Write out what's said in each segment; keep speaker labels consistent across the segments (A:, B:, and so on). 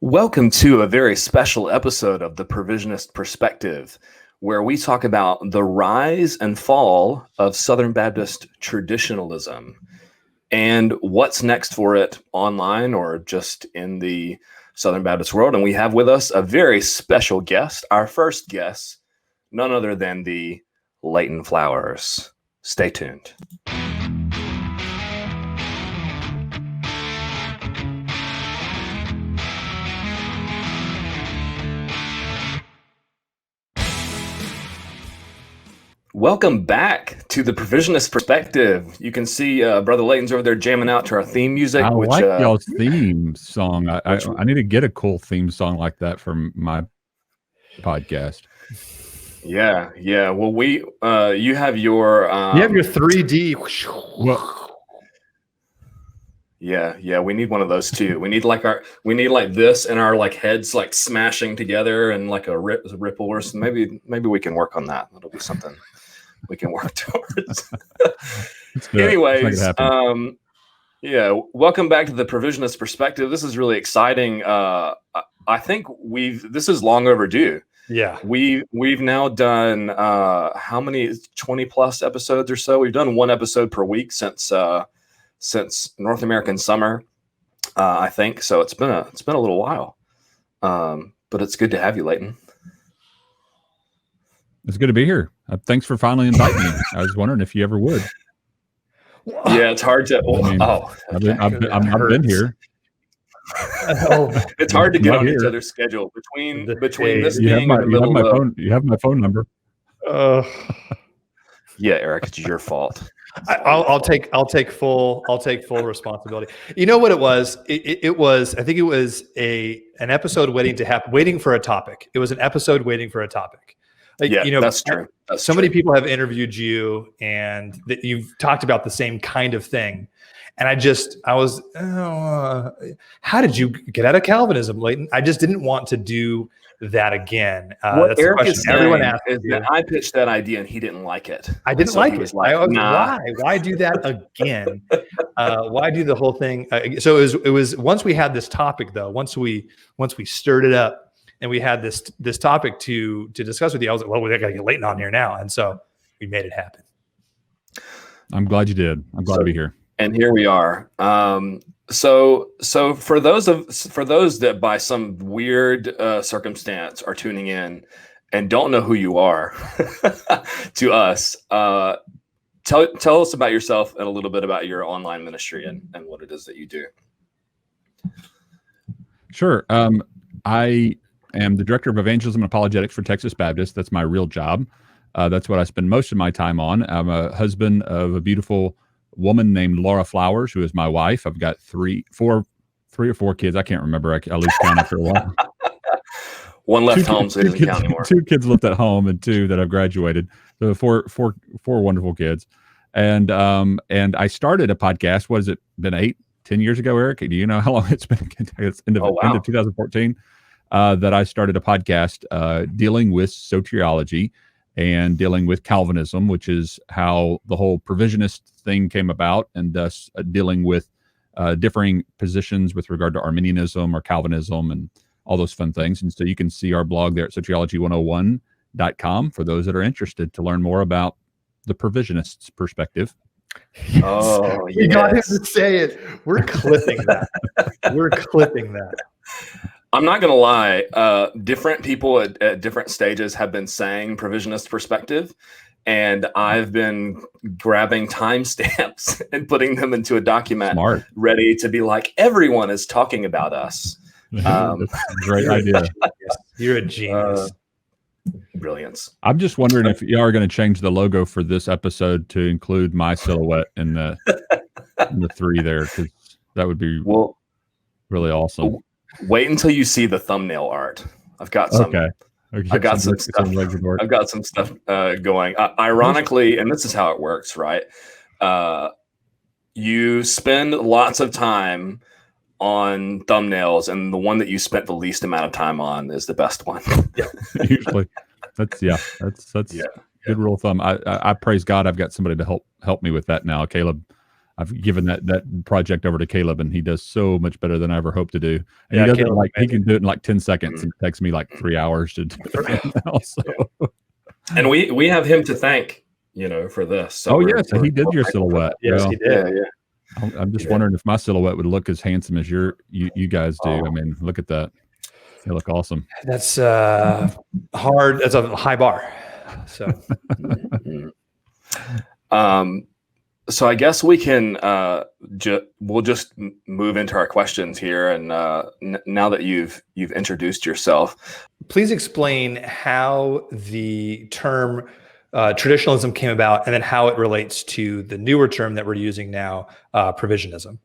A: Welcome to a very special episode of the Provisionist Perspective, where we talk about the rise and fall of Southern Baptist traditionalism and what's next for it online or just in the Southern Baptist world. And we have with us a very special guest, our first guest, none other than the Leighton Flowers. Stay tuned. Welcome back to the Provisionist Perspective. You can see Brother Leighton's over there jamming out to our theme music.
B: I like y'all's theme song. I need to get a cool theme song like that for my podcast.
A: Yeah. Well, you have your
C: you have your 3D.
A: Yeah. We need one of those too. We need like this and our like heads like smashing together and like a ripple or something. Maybe we can work on that. That'll be something we can work towards. Anyways, welcome back to the Provisionist Perspective. This is really exciting. I think this is long overdue.
C: Yeah,
A: we've now done how many 20 plus episodes or so. We've done one episode per week since North American Summer, I think. So it's been a little while, but it's good to have you, Leighton.
B: It's good to be here. Thanks for finally inviting me. I was wondering if you ever would.
A: Yeah, it's hard to.
B: I've been here.
A: It's hard to get on each other's schedule between this being in the middle of.
B: You have my phone number.
A: Yeah, Eric, it's your fault.
C: I'll take full responsibility. You know what it was? It was an episode waiting for a topic. It was an episode waiting for a topic.
A: That's true.
C: Many people have interviewed you and that you've talked about the same kind of thing. And how did you get out of Calvinism, Leighton? I just didn't want to do that again.
A: What
C: that's
A: Eric
C: the
A: is saying
C: everyone asks
A: is that I pitched that idea and he didn't like it.
C: I didn't like it.
A: Nah.
C: Why do that again? Why do the whole thing? So it was once we had this topic though, once we stirred it up and we had this topic to discuss with you, I was like, well, we got to get Leighton on here now. And so we made it happen.
B: I'm glad you did. I'm glad to be here.
A: And here we are. So for those that by some weird circumstance are tuning in and don't know who you are, to us, tell us about yourself and a little bit about your online ministry and what it is that you do.
B: Sure. I am the director of evangelism and apologetics for Texas Baptist. That's my real job. That's what I spend most of my time on. I'm a husband of a beautiful woman named Laura Flowers, who is my wife. I've got three or four kids. I can't remember. I lose count after a while.
A: One left home, so he doesn't count anymore.
B: 2 kids left at home and 2 that I've graduated. So four wonderful kids. And I started a podcast. What has it been, 8-10 years ago, Eric? Do you know how long it's been? It's end of 2014 that I started a podcast dealing with soteriology and dealing with Calvinism, which is how the whole provisionist thing came about, and thus dealing with differing positions with regard to Arminianism or Calvinism and all those fun things. And so you can see our blog there at Soteriology101.com for those that are interested to learn more about the provisionist's perspective.
A: Oh,
C: you got him to say it. We're clipping that.
A: I'm not going to lie. Different people at different stages have been saying provisionist perspective, and I've been grabbing timestamps and putting them into a document.
B: Smart.
A: Ready to be like, everyone is talking about us.
B: That's a great idea.
C: You're a genius.
A: Brilliance.
B: I'm just wondering if you are going to change the logo for this episode to include my silhouette in the 3 there, because that would be really awesome.
A: Wait until you see the thumbnail art. I've got some.
B: Okay.
A: I've got some stuff. I've got some stuff going. Ironically, and this is how it works, right? You spend lots of time on thumbnails, and the one that you spent the least amount of time on is the best one.
B: Usually, that's good rule of thumb. I praise God. I've got somebody to help me with that now. Caleb I've given that project over to Caleb, and he does so much better than I ever hoped to do. And he does
C: Caleb,
B: he can do it in like 10 seconds, and it takes me like 3 hours to do it now. So.
A: And we have him to thank, for this. So
B: so he did your silhouette.
C: Yes, he did.
A: Yeah.
B: I'm just wondering if my silhouette would look as handsome as you guys do. I mean, look at that. They look awesome.
C: That's hard. That's a high bar. So,
A: so I guess we can we'll just move into our questions here. And now that you've introduced yourself,
C: please explain how the term traditionalism came about, and then how it relates to the newer term that we're using now, provisionism.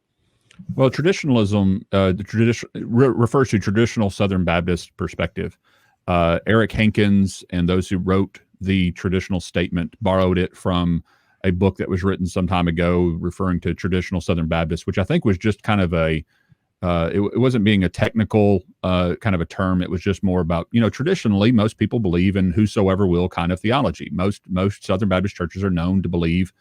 B: Well, traditionalism refers to traditional Southern Baptist perspective. Eric Hankins and those who wrote the traditional statement borrowed it from a book that was written some time ago referring to traditional Southern Baptist, which I think was just kind of it wasn't being a technical kind of a term. It was just more about, traditionally, most people believe in whosoever will kind of theology. Most Southern Baptist churches are known to believe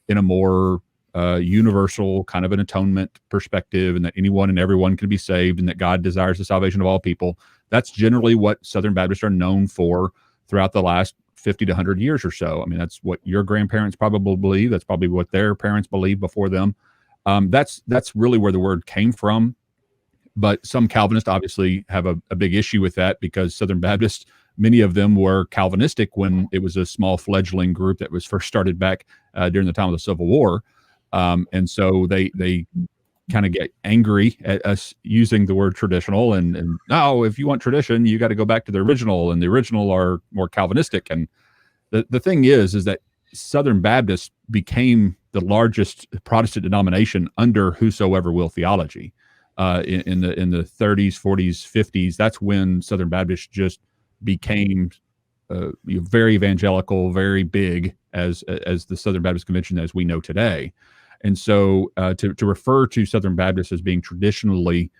B: in a more universal kind of an atonement perspective, and that anyone and everyone can be saved, and that God desires the salvation of all people. That's generally what Southern Baptists are known for throughout the last 50 to 100 years or so. I mean, that's what your grandparents probably believe. That's probably what their parents believed before them. That's really where the word came from. But some Calvinists obviously have a big issue with that, because Southern Baptists, many of them were Calvinistic when it was a small fledgling group that was first started back during the time of the Civil War. And so they kind of get angry at us using the word traditional, and if you want tradition, you got to go back to the original, and the original are more Calvinistic. And the thing is that Southern Baptists became the largest Protestant denomination under whosoever will theology. In the 30s, 40s, 50s, that's when Southern Baptists just became very evangelical, very big as the Southern Baptist Convention as we know today. And so to refer to Southern Baptists as being traditionally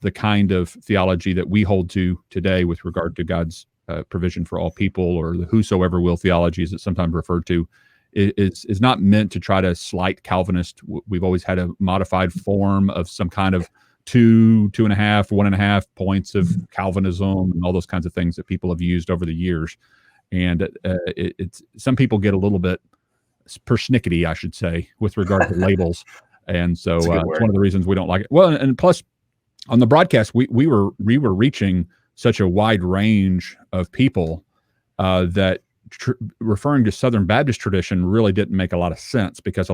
B: the kind of theology that we hold to today with regard to God's provision for all people, or the whosoever will theology as it's sometimes referred to, is not meant to try to slight Calvinist. We've always had a modified form of some kind of 2.5, 1.5 points of Calvinism and all those kinds of things that people have used over the years. And it's some people get a little bit persnickety, I should say, with regard to labels. And so it's one of the reasons we don't like it. Well, and plus on the broadcast, we were reaching such a wide range of people that referring to Southern Baptist tradition really didn't make a lot of sense, because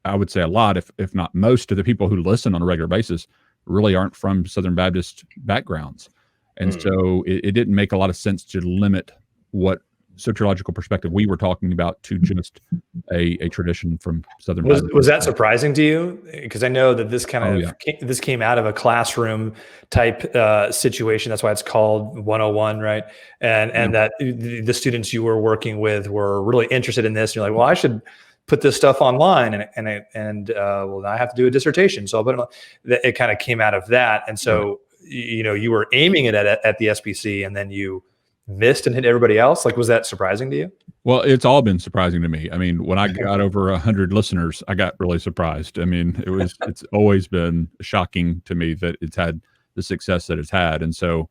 B: I would say a lot, if not most of the people who listen on a regular basis really aren't from Southern Baptist backgrounds. And so it didn't make a lot of sense to limit what soteriological perspective we were talking about to just a tradition from Southern Baptist.
C: Was that surprising to you? Because I know that this this came out of a classroom type situation. That's why it's called 101, right? And that the students you were working with were really interested in this. And you're like, well, I should put this stuff online, and well, I have to do a dissertation. So it kind of came out of that. And so, you were aiming it at the SBC, and then you missed and hit everybody else. Like, was that surprising to you?
B: Well, it's all been surprising to me. I mean, when I got over 100 listeners, I got really surprised. I mean, it's always been shocking to me that it's had the success that it's had. And so,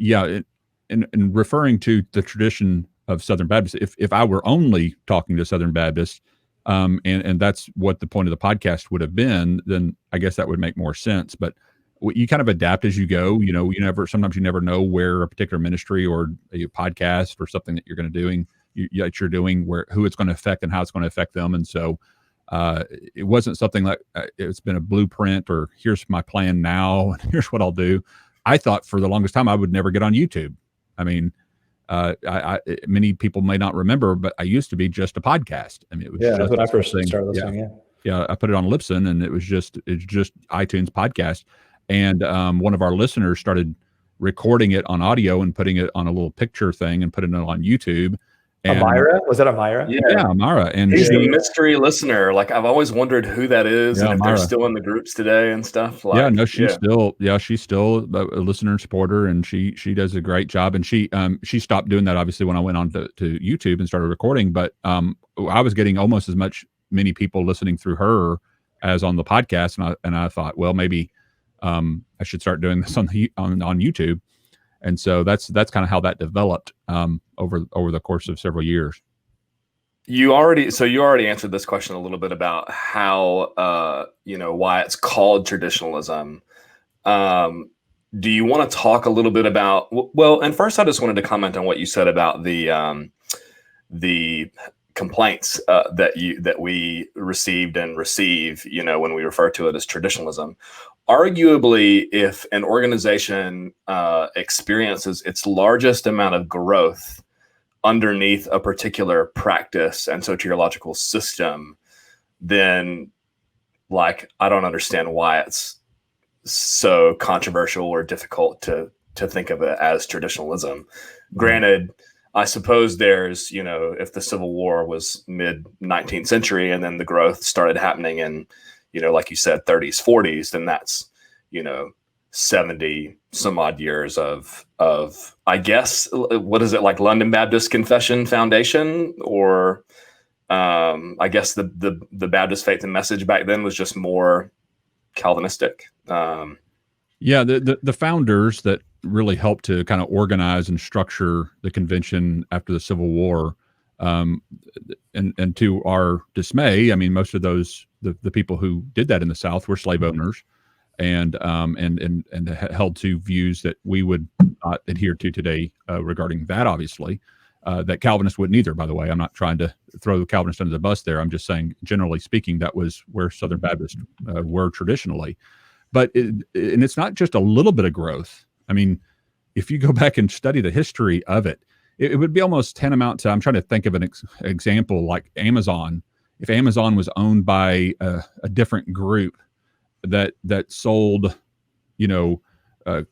B: in referring to the tradition of Southern Baptists, if I were only talking to Southern Baptists, and that's what the point of the podcast would have been, then I guess that would make more sense. But you kind of adapt as you go. Sometimes you never know where a particular ministry or a podcast or something that you're going to you're doing, who it's going to affect and how it's going to affect them. And so it wasn't something like it's been a blueprint or here's my plan now and here's what I'll do. I thought for the longest time I would never get on YouTube. I mean, many people may not remember, but I used to be just a podcast. I mean, it was
C: that's when I first started listening.
B: Yeah, I put it on Libsyn, and it's just iTunes podcast. And one of our listeners started recording it on audio and putting it on a little picture thing and putting it on YouTube. And
C: Amira? Was that Amira?
B: Yeah, Amira. And
A: he's the mystery listener. Like, I've always wondered who that is, and if
B: Amira.
A: they're still in the groups today and stuff.
B: She's still a listener and supporter, and she does a great job. And she stopped doing that obviously when I went on to YouTube and started recording. But I was getting almost as many people listening through her as on the podcast, and I thought, well, maybe I should start doing this on YouTube. And so that's kind of how that developed over the course of several years.
A: You already answered this question a little bit about how why it's called traditionalism. Do you want to talk a little bit about, well, and first I just wanted to comment on what you said about the complaints that we received and receive, when we refer to it as traditionalism. Arguably, if an organization experiences its largest amount of growth underneath a particular practice and soteriological system, then I don't understand why it's so controversial or difficult to think of it as traditionalism. Granted, I suppose there's, if the Civil War was mid 19th century and then the growth started happening in, like you said, 30s, 40s, then that's, 70 some odd years of I guess, what is it, like London Baptist Confession Foundation, or I guess the Baptist Faith and Message back then was just more Calvinistic.
B: Yeah, the founders that really helped to kind of organize and structure the convention after the Civil War, and to our dismay, I mean, most of those the people who did that in the South were slave owners, and held to views that we would not adhere to today regarding that. Obviously, that Calvinists wouldn't either. By the way, I'm not trying to throw the Calvinists under the bus there. I'm just saying, generally speaking, that was where Southern Baptists were traditionally. But it's not just a little bit of growth. I mean, if you go back and study the history of it, it would be almost tantamount to, I'm trying to think of an example like Amazon. If Amazon was owned by a different group that sold,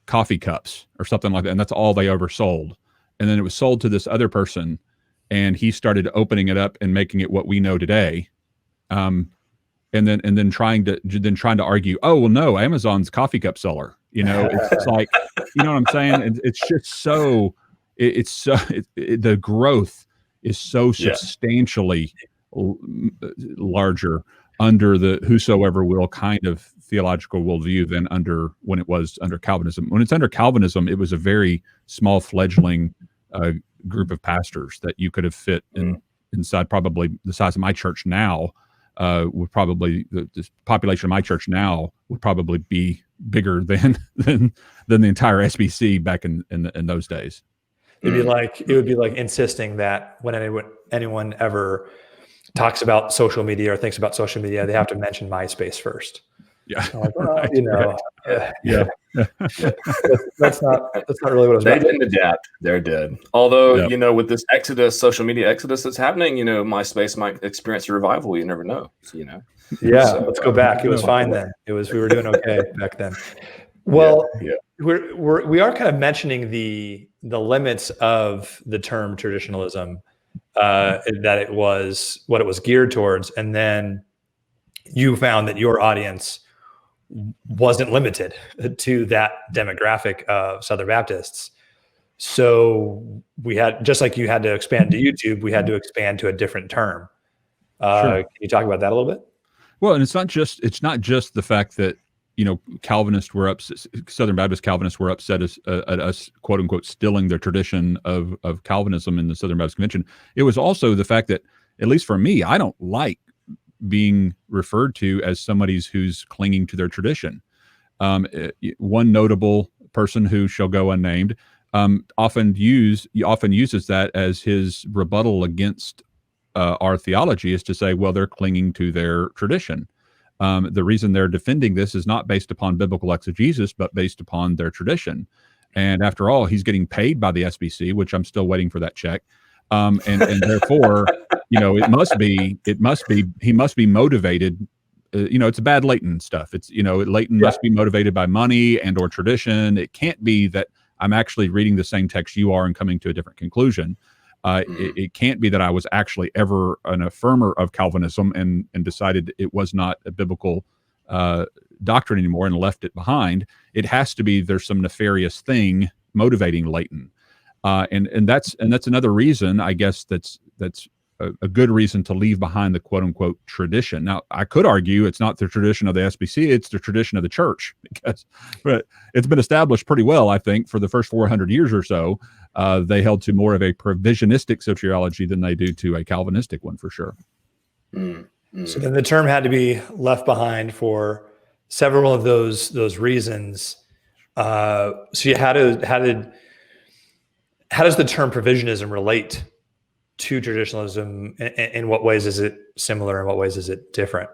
B: coffee cups or something like that, and that's all they oversold, and then it was sold to this other person, and he started opening it up and making it what we know today. And then trying to argue, oh, well, no, Amazon's coffee cup seller. It's like, you know what I'm saying? It's just so, the growth is so substantially larger under the whosoever will kind of theological worldview than when it was under Calvinism. When it's under Calvinism, it was a very small fledgling group of pastors that you could have fit inside probably the size of my church now. Would probably the population of my church now would probably be bigger than the entire SBC back in those days.
C: It would be like insisting that when anyone ever talks about social media or thinks about social media, they have to mention MySpace first.
B: Yeah,
C: like, well, that's not really what it was.
A: They didn't adapt. They're dead. Although, with this social media exodus that's happening, MySpace might experience a revival. You never know. Yeah.
C: So, let's go back. It was fine then. We were doing okay back then. Well, we are kind of mentioning the limits of the term traditionalism, that it was what it was geared towards, and then you found that your audience wasn't limited to that demographic of Southern Baptists. So we had, just like you had to expand to YouTube, we had to expand to a different term. Sure. Can you talk about that a little bit?
B: Well, and it's not just the fact that, Calvinists were Southern Baptist Calvinists were upset at us, quote unquote, stealing their tradition of Calvinism in the Southern Baptist Convention. It was also the fact that, at least for me, I don't like being referred to as somebody who's clinging to their tradition. One notable person who shall go unnamed often uses that as his rebuttal against our theology, is to say, well, they're clinging to their tradition. The reason they're defending this is not based upon biblical exegesis, but based upon their tradition. And after all, he's getting paid by the SBC, which I'm still waiting for that check. And therefore, he must be motivated. It's bad Leighton stuff. It's, Leighton must be motivated by money and or tradition. It can't be that I'm actually reading the same text you are and coming to a different conclusion. It can't be that I was actually ever an affirmer of Calvinism and decided it was not a biblical doctrine anymore and left it behind. It has to be there's some nefarious thing motivating Leighton, and that's another reason, I guess, that's a good reason to leave behind the quote unquote tradition. Now, I could argue it's not the tradition of the SBC, it's the tradition of the church, but it's been established pretty well, I think, for the first 400 years or so. They held to more of a provisionistic soteriology than they do to a Calvinistic one, for sure.
C: So then the term had to be left behind for several of those reasons. So how does the term provisionism relate to traditionalism? In what ways is it similar? In what ways is it different?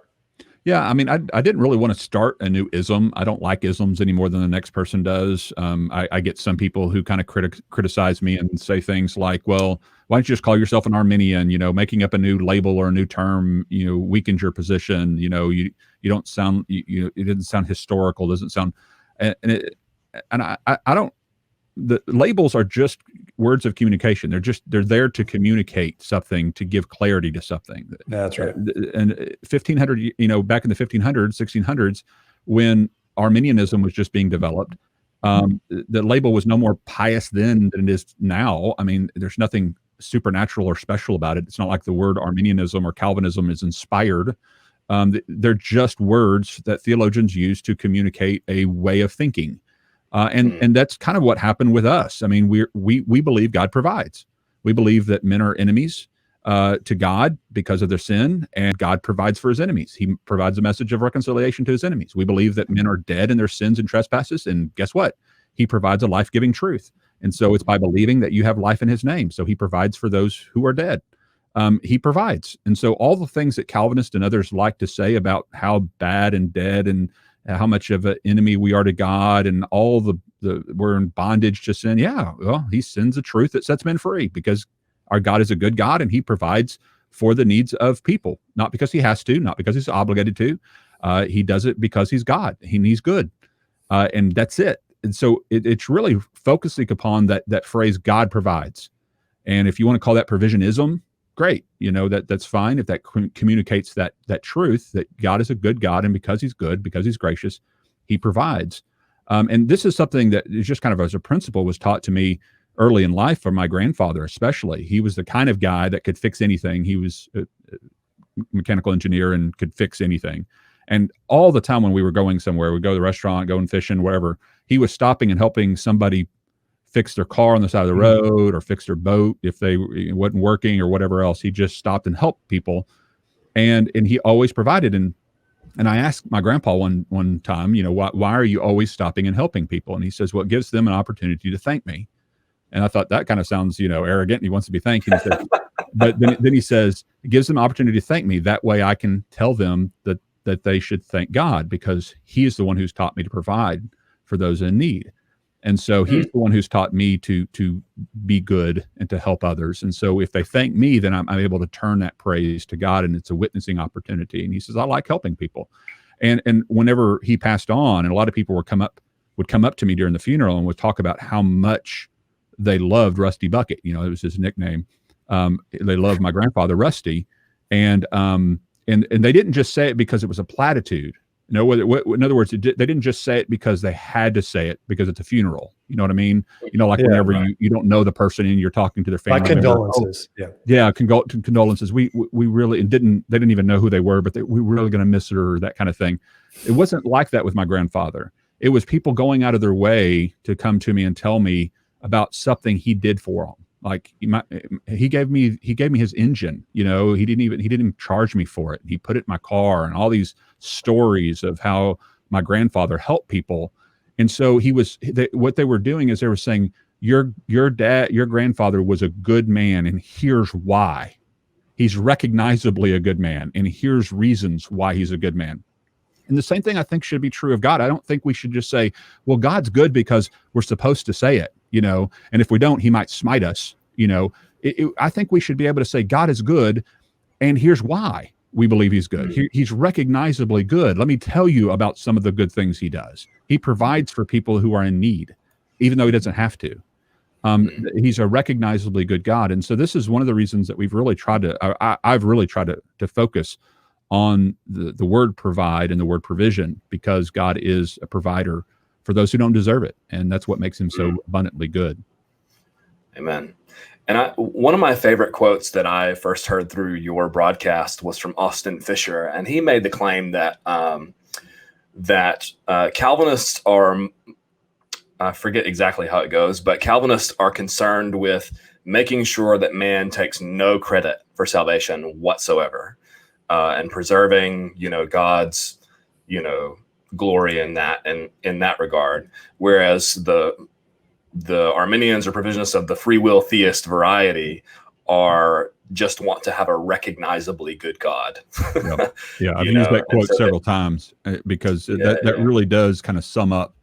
B: Yeah, I mean, I didn't really want to start a new ism. I don't like isms any more than the next person does. I get some people who kind of criticize me and say things like, well, why don't you just call yourself an Arminian? You know, making up a new label or a new term, you know, weakens your position. You know, you don't sound, it doesn't sound historical, doesn't sound, and I don't, the labels are just words of communication. They're there to communicate something, to give clarity to something.
C: That's right.
B: And 1500, back in the 1500s, 1600s, when Arminianism was just being developed, the label was no more pious then than it is now. I mean, there's nothing supernatural or special about it. It's not like the word Arminianism or Calvinism is inspired. They're just words that theologians use to communicate a way of thinking. And that's kind of what happened with us. I mean, we believe God provides. We believe that men are enemies to God because of their sin, and God provides for his enemies. He provides a message of reconciliation to his enemies. We believe that men are dead in their sins and trespasses, and guess what? He provides a life-giving truth. And so it's by believing that you have life in his name. So he provides for those who are dead. He provides. And so all the things that Calvinists and others like to say about how bad and dead and how much of an enemy we are to God, and all the we're in bondage to sin. Yeah, well, he sends a truth that sets men free, because our God is a good God and he provides for the needs of people, not because he has to, not because he's obligated to. He does it because he's God. He's good, and that's it. And so it's really focusing upon that phrase, God provides. And if you want to call that provisionism, great. That's fine. If that communicates that truth, that God is a good God, and because he's good, because he's gracious, he provides. And this is something that is just kind of as a principle was taught to me early in life from my grandfather, especially. He was the kind of guy that could fix anything. He was a mechanical engineer and could fix anything. And all the time when we were going somewhere, we'd go to the restaurant, going fishing, wherever, he was stopping and helping somebody fix their car on the side of the road, or fix their boat if they wasn't working, or whatever else. He just stopped and helped people, and he always provided. And I asked my grandpa one time, why are you always stopping and helping people? And he says, well, it gives them an opportunity to thank me. And I thought that kind of sounds, arrogant. He wants to be thanked. And he said, but then he says, it gives them an opportunity to thank me. That way I can tell them that they should thank God, because he is the one who's taught me to provide for those in need. And so he's the one who's taught me to be good and to help others. And so if they thank me, then I'm able to turn that praise to God, and it's a witnessing opportunity. And he says, I like helping people. And whenever he passed on, and a lot of people would come up to me during the funeral and would talk about how much they loved Rusty Bucket. It was his nickname. They loved my grandfather, Rusty. And they didn't just say it because it was a platitude. In other words, they didn't just say it because they had to say it because it's a funeral. You know what I mean? Whenever right. you don't know the person and you're talking to their family.
C: Like condolences.
B: Condolences. We really they didn't even know who they were, but we're really going to miss her, that kind of thing. It wasn't like that with my grandfather. It was people going out of their way to come to me and tell me about something he did for them. Like he gave me his engine. He didn't even charge me for it. He put it in my car, and all these stories of how my grandfather helped people. And so what they were doing is they were saying, your grandfather was a good man, and here's why. He's recognizably a good man, and here's reasons why he's a good man. And the same thing I think should be true of God. I don't think we should just say, well, God's good because we're supposed to say it, and if we don't, he might smite us. I think we should be able to say God is good, and here's why we believe he's good. He's recognizably good. Let me tell you about some of the good things he does. He provides for people who are in need, even though he doesn't have to. He's a recognizably good God. And so this is one of the reasons that we've really tried to, I've really tried to focus on the word provide and the word provision, because God is a provider for those who don't deserve it. And that's what makes him so abundantly good.
A: Amen. And one of my favorite quotes that I first heard through your broadcast was from Austin Fisher, and he made the claim that Calvinists are, I forget exactly how it goes, but Calvinists are concerned with making sure that man takes no credit for salvation whatsoever, and preserving, God's, glory in that regard. Whereas the Arminians or Provisionists of the free will theist variety just want to have a recognizably good God.
B: Yep. Yeah, I've used that quote several times because that really does kind of sum up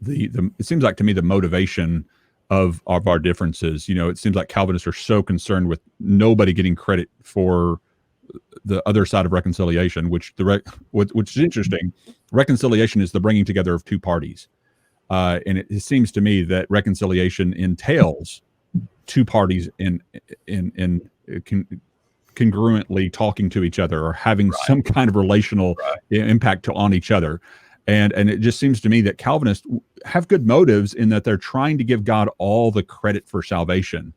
B: the it seems like to me the motivation of our differences. It seems like Calvinists are so concerned with nobody getting credit for the other side of reconciliation, which is interesting. Reconciliation is the bringing together of two parties. And it seems to me that reconciliation entails two parties in congruently talking to each other or having some kind of relational impact on each other. And it just seems to me that Calvinists have good motives in that they're trying to give God all the credit for salvation.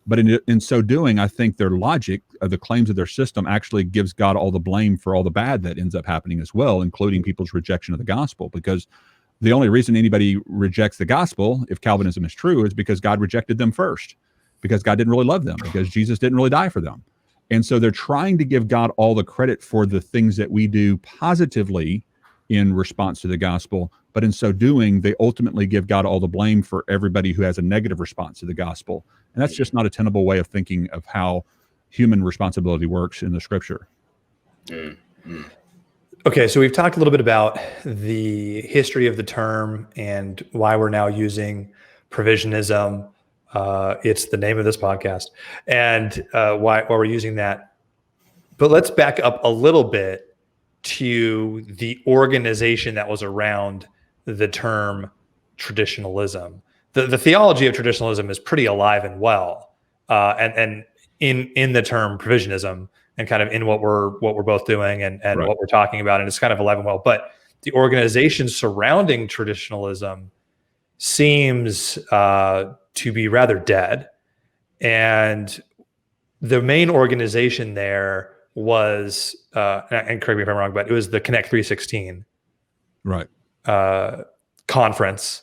B: But in so doing, I think their logic of the claims of their system actually gives God all the blame for all the bad that ends up happening as well, including people's rejection of the gospel. Because the only reason anybody rejects the gospel, if Calvinism is true, is because God rejected them first, because God didn't really love them, because Jesus didn't really die for them. And so they're trying to give God all the credit for the things that we do positively in response to the gospel. But in so doing, they ultimately give God all the blame for everybody who has a negative response to the gospel. And that's just not a tenable way of thinking of how human responsibility works in the scripture.
A: Mm-hmm.
C: Okay, so we've talked a little bit about the history of the term and why we're now using provisionism. It's the name of this podcast, and why we're using that. But let's back up a little bit to the organization that was around the term traditionalism. The theology of traditionalism is pretty alive and well, and in the term provisionism, and kind of in what we're both doing and what we're talking about, and it's kind of alive and well. But the organization surrounding traditionalism seems to be rather dead, and the main organization there was, and correct me if I'm wrong, but it was the Connect 316 conference.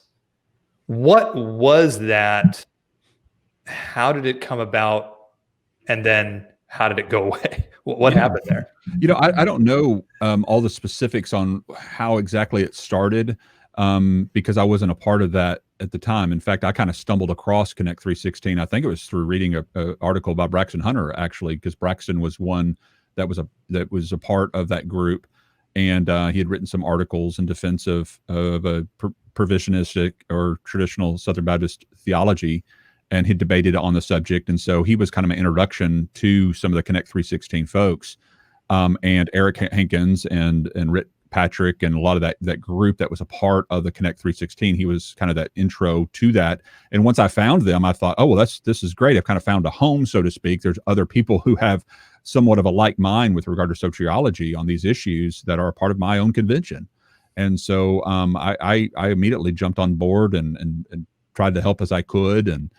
C: What was that? How did it come about? And then how did it go away? What happened there?
B: I don't know all the specifics on how exactly it started because I wasn't a part of that at the time. In fact, I kind of stumbled across Connect 316. I think it was through reading an article by Braxton Hunter, actually, because Braxton was one that was a part of that group, and he had written some articles in defense of a provisionistic or traditional Southern Baptist theology, and he debated on the subject. And so he was kind of an introduction to some of the Connect 316 folks, and Eric Hankins and Rick Patrick and a lot of that group that was a part of the Connect 316. He was kind of that intro to that. And once I found them, I thought, oh, well, this is great. I've kind of found a home, so to speak. There's other people who have somewhat of a like mind with regard to soteriology on these issues that are a part of my own convention. And so I immediately jumped on board and tried to help as I could and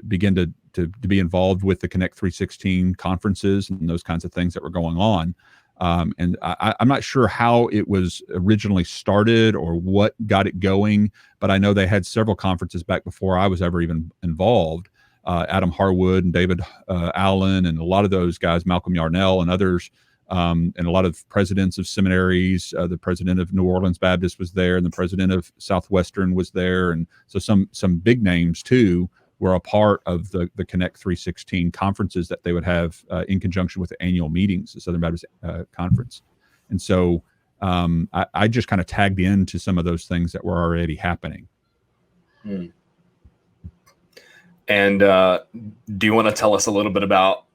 B: begin to be involved with the Connect 316 conferences and those kinds of things that were going on. And I'm not sure how it was originally started or what got it going, but I know they had several conferences back before I was ever even involved. Adam Harwood and David Allen and a lot of those guys, Malcolm Yarnell and others, and a lot of presidents of seminaries. The president of New Orleans Baptist was there, and the president of Southwestern was there, and so some big names too were a part of the Connect 316 conferences that they would have in conjunction with the annual meetings, the Southern Baptist Conference. And so I just kind of tagged into some of those things that were already happening.
A: Hmm. And do you want to tell us a little bit about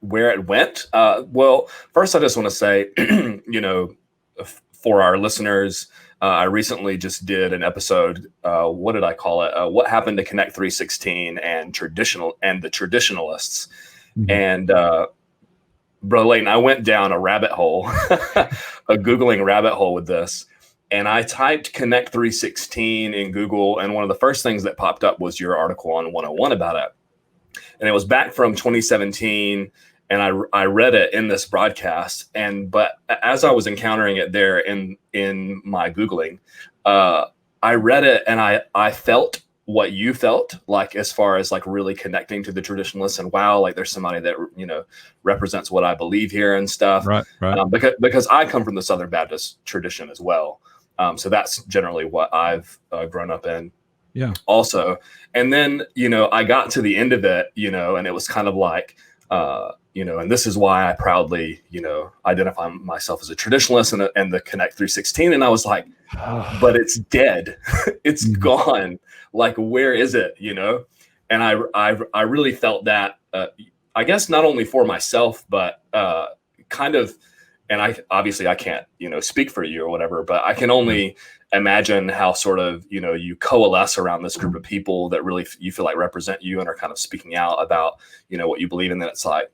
A: where it went? Well, first I just want to say, for our listeners, I recently just did an episode. What did I call it? What happened to Connect 316 and the Traditionalists? Mm-hmm. And Brother Leighton, I went down a rabbit hole, a Googling rabbit hole with this. and I typed Connect 316 in Google, and one of the first things that popped up was your article on 101 about it. And it was back from 2017, and I read it in this broadcast. But as I was encountering it there in my Googling, I read it and I felt what you felt, like as far as like really connecting to the traditionalists, and wow, like there's somebody that, you know, represents what I believe here and stuff.
B: Right.
A: Because I come from the Southern Baptist tradition as well. So that's generally what I've grown up in.
B: Yeah.
A: Also. And then, you know, I got to the end of it, you know, and it was kind of like, you know, and this is why I proudly, you know, identify myself as a traditionalist and the Connect 316. And I was like, but it's dead. It's gone. Like, where is it? You know? And I really felt that, I guess not only for myself, but kind of, and I can't, you know, speak for you or whatever, but I can only imagine how sort of, you know, you coalesce around this group of people that really you feel like represent you and are kind of speaking out about, you know, what you believe in. Then it's like,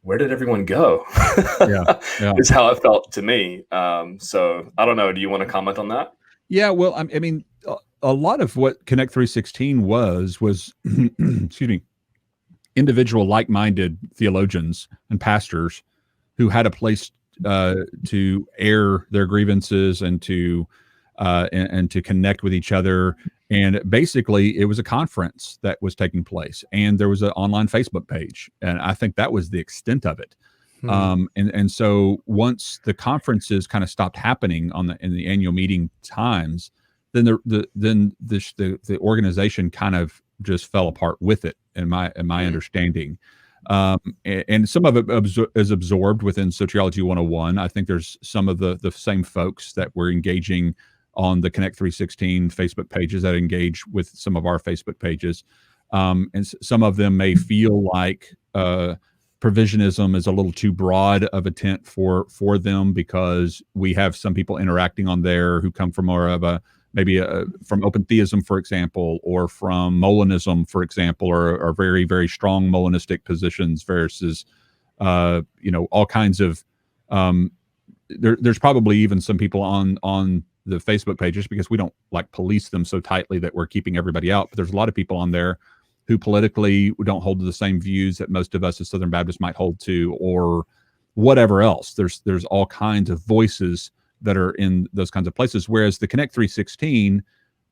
A: where did everyone go?
B: Yeah.
A: Is how it felt to me. So I don't know. Do you want to comment on that?
B: Yeah. Well, I mean, a lot of what Connect 316 was, excuse me, individual like-minded theologians and pastors who had a place to air their grievances and to connect with each other. And basically, it was a conference that was taking place, and there was an online Facebook page, and I think that was the extent of it. And so once the conferences kind of stopped happening in the annual meeting times, then the organization kind of just fell apart with it, in my understanding. And some of it is absorbed within Soteriology 101. I think there's some of the same folks that were engaging on the Connect 316 Facebook pages that engage with some of our Facebook pages. And some of them may feel like provisionism is a little too broad of a tent for them, because we have some people interacting on there who come from more of from open theism, for example, or from Molinism, for example, or very, very strong Molinistic positions versus, you know, all kinds of, there's probably even some people on the Facebook pages, because we don't like police them so tightly that we're keeping everybody out. But there's a lot of people on there who politically don't hold to the same views that most of us as Southern Baptists might hold to, or whatever else. There's all kinds of voices that are in those kinds of places. Whereas the Connect 316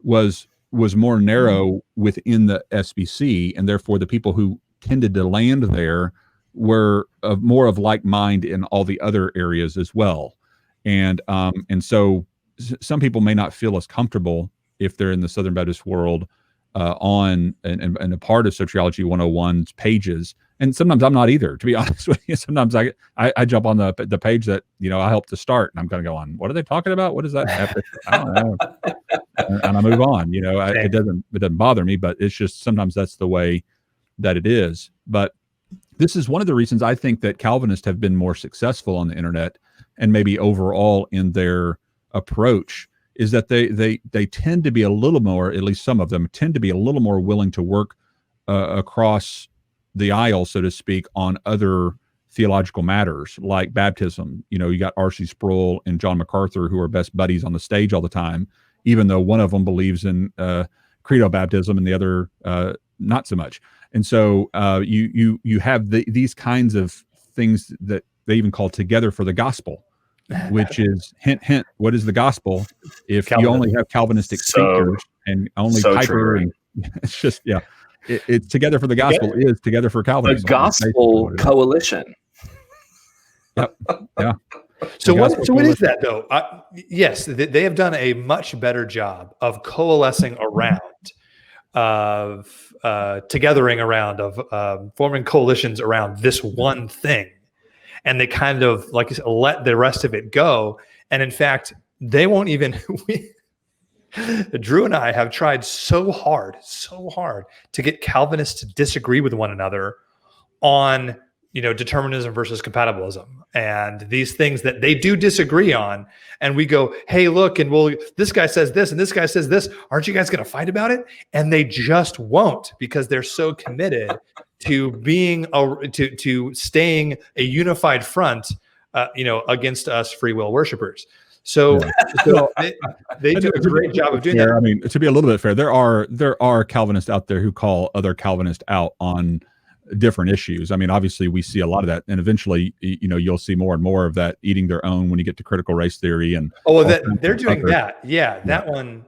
B: was more narrow within the SBC, and therefore the people who tended to land there were more of like mind in all the other areas as well. And so some people may not feel as comfortable if they're in the Southern Baptist world on and a part of Soteriology 101's pages. And sometimes I'm not either, to be honest with you. Sometimes I jump on the page that, you know, I helped to start, and I'm going to go on, what are they talking about? What is that? I don't know. And I move on. You know, it doesn't bother me, but it's just sometimes that's the way that it is. But this is one of the reasons I think that Calvinists have been more successful on the internet, and maybe overall in their approach, is that they tend to be a little more, at least some of them tend to be a little more willing to work across the aisle, so to speak, on other theological matters like baptism. You know, you got R.C. Sproul and John MacArthur, who are best buddies on the stage all the time, even though one of them believes in credo baptism and the other not so much. And so you have these kinds of things that they even call together for the gospel, which is hint, what is the gospel if Calvinism. You only have Calvinistic speakers and only Piper, and it's just, yeah, it's together for the gospel is together for Calvinism.
A: The gospel coalition.
B: Yep. Yeah.
C: So what is that though? Yes, they have done a much better job of coalescing around, of togethering around, of forming coalitions around this one thing. And they kind of, like you said, let the rest of it go. And in fact, they won't even, Drew and I have tried so hard to get Calvinists to disagree with one another on, you know, determinism versus compatibilism and these things that they do disagree on. And we go, hey, look, and this guy says this and this guy says this. Aren't you guys going to fight about it? And they just won't, because they're so committed to being to staying a unified front, you know, against us free will worshipers. So, so they do a great job of doing that.
B: I mean, to be a little bit fair, there are Calvinists out there who call other Calvinists out on different issues. I mean, obviously we see a lot of that, and eventually, you'll see more and more of that eating their own when you get to critical race theory and
C: they're doing that. Yeah, that one,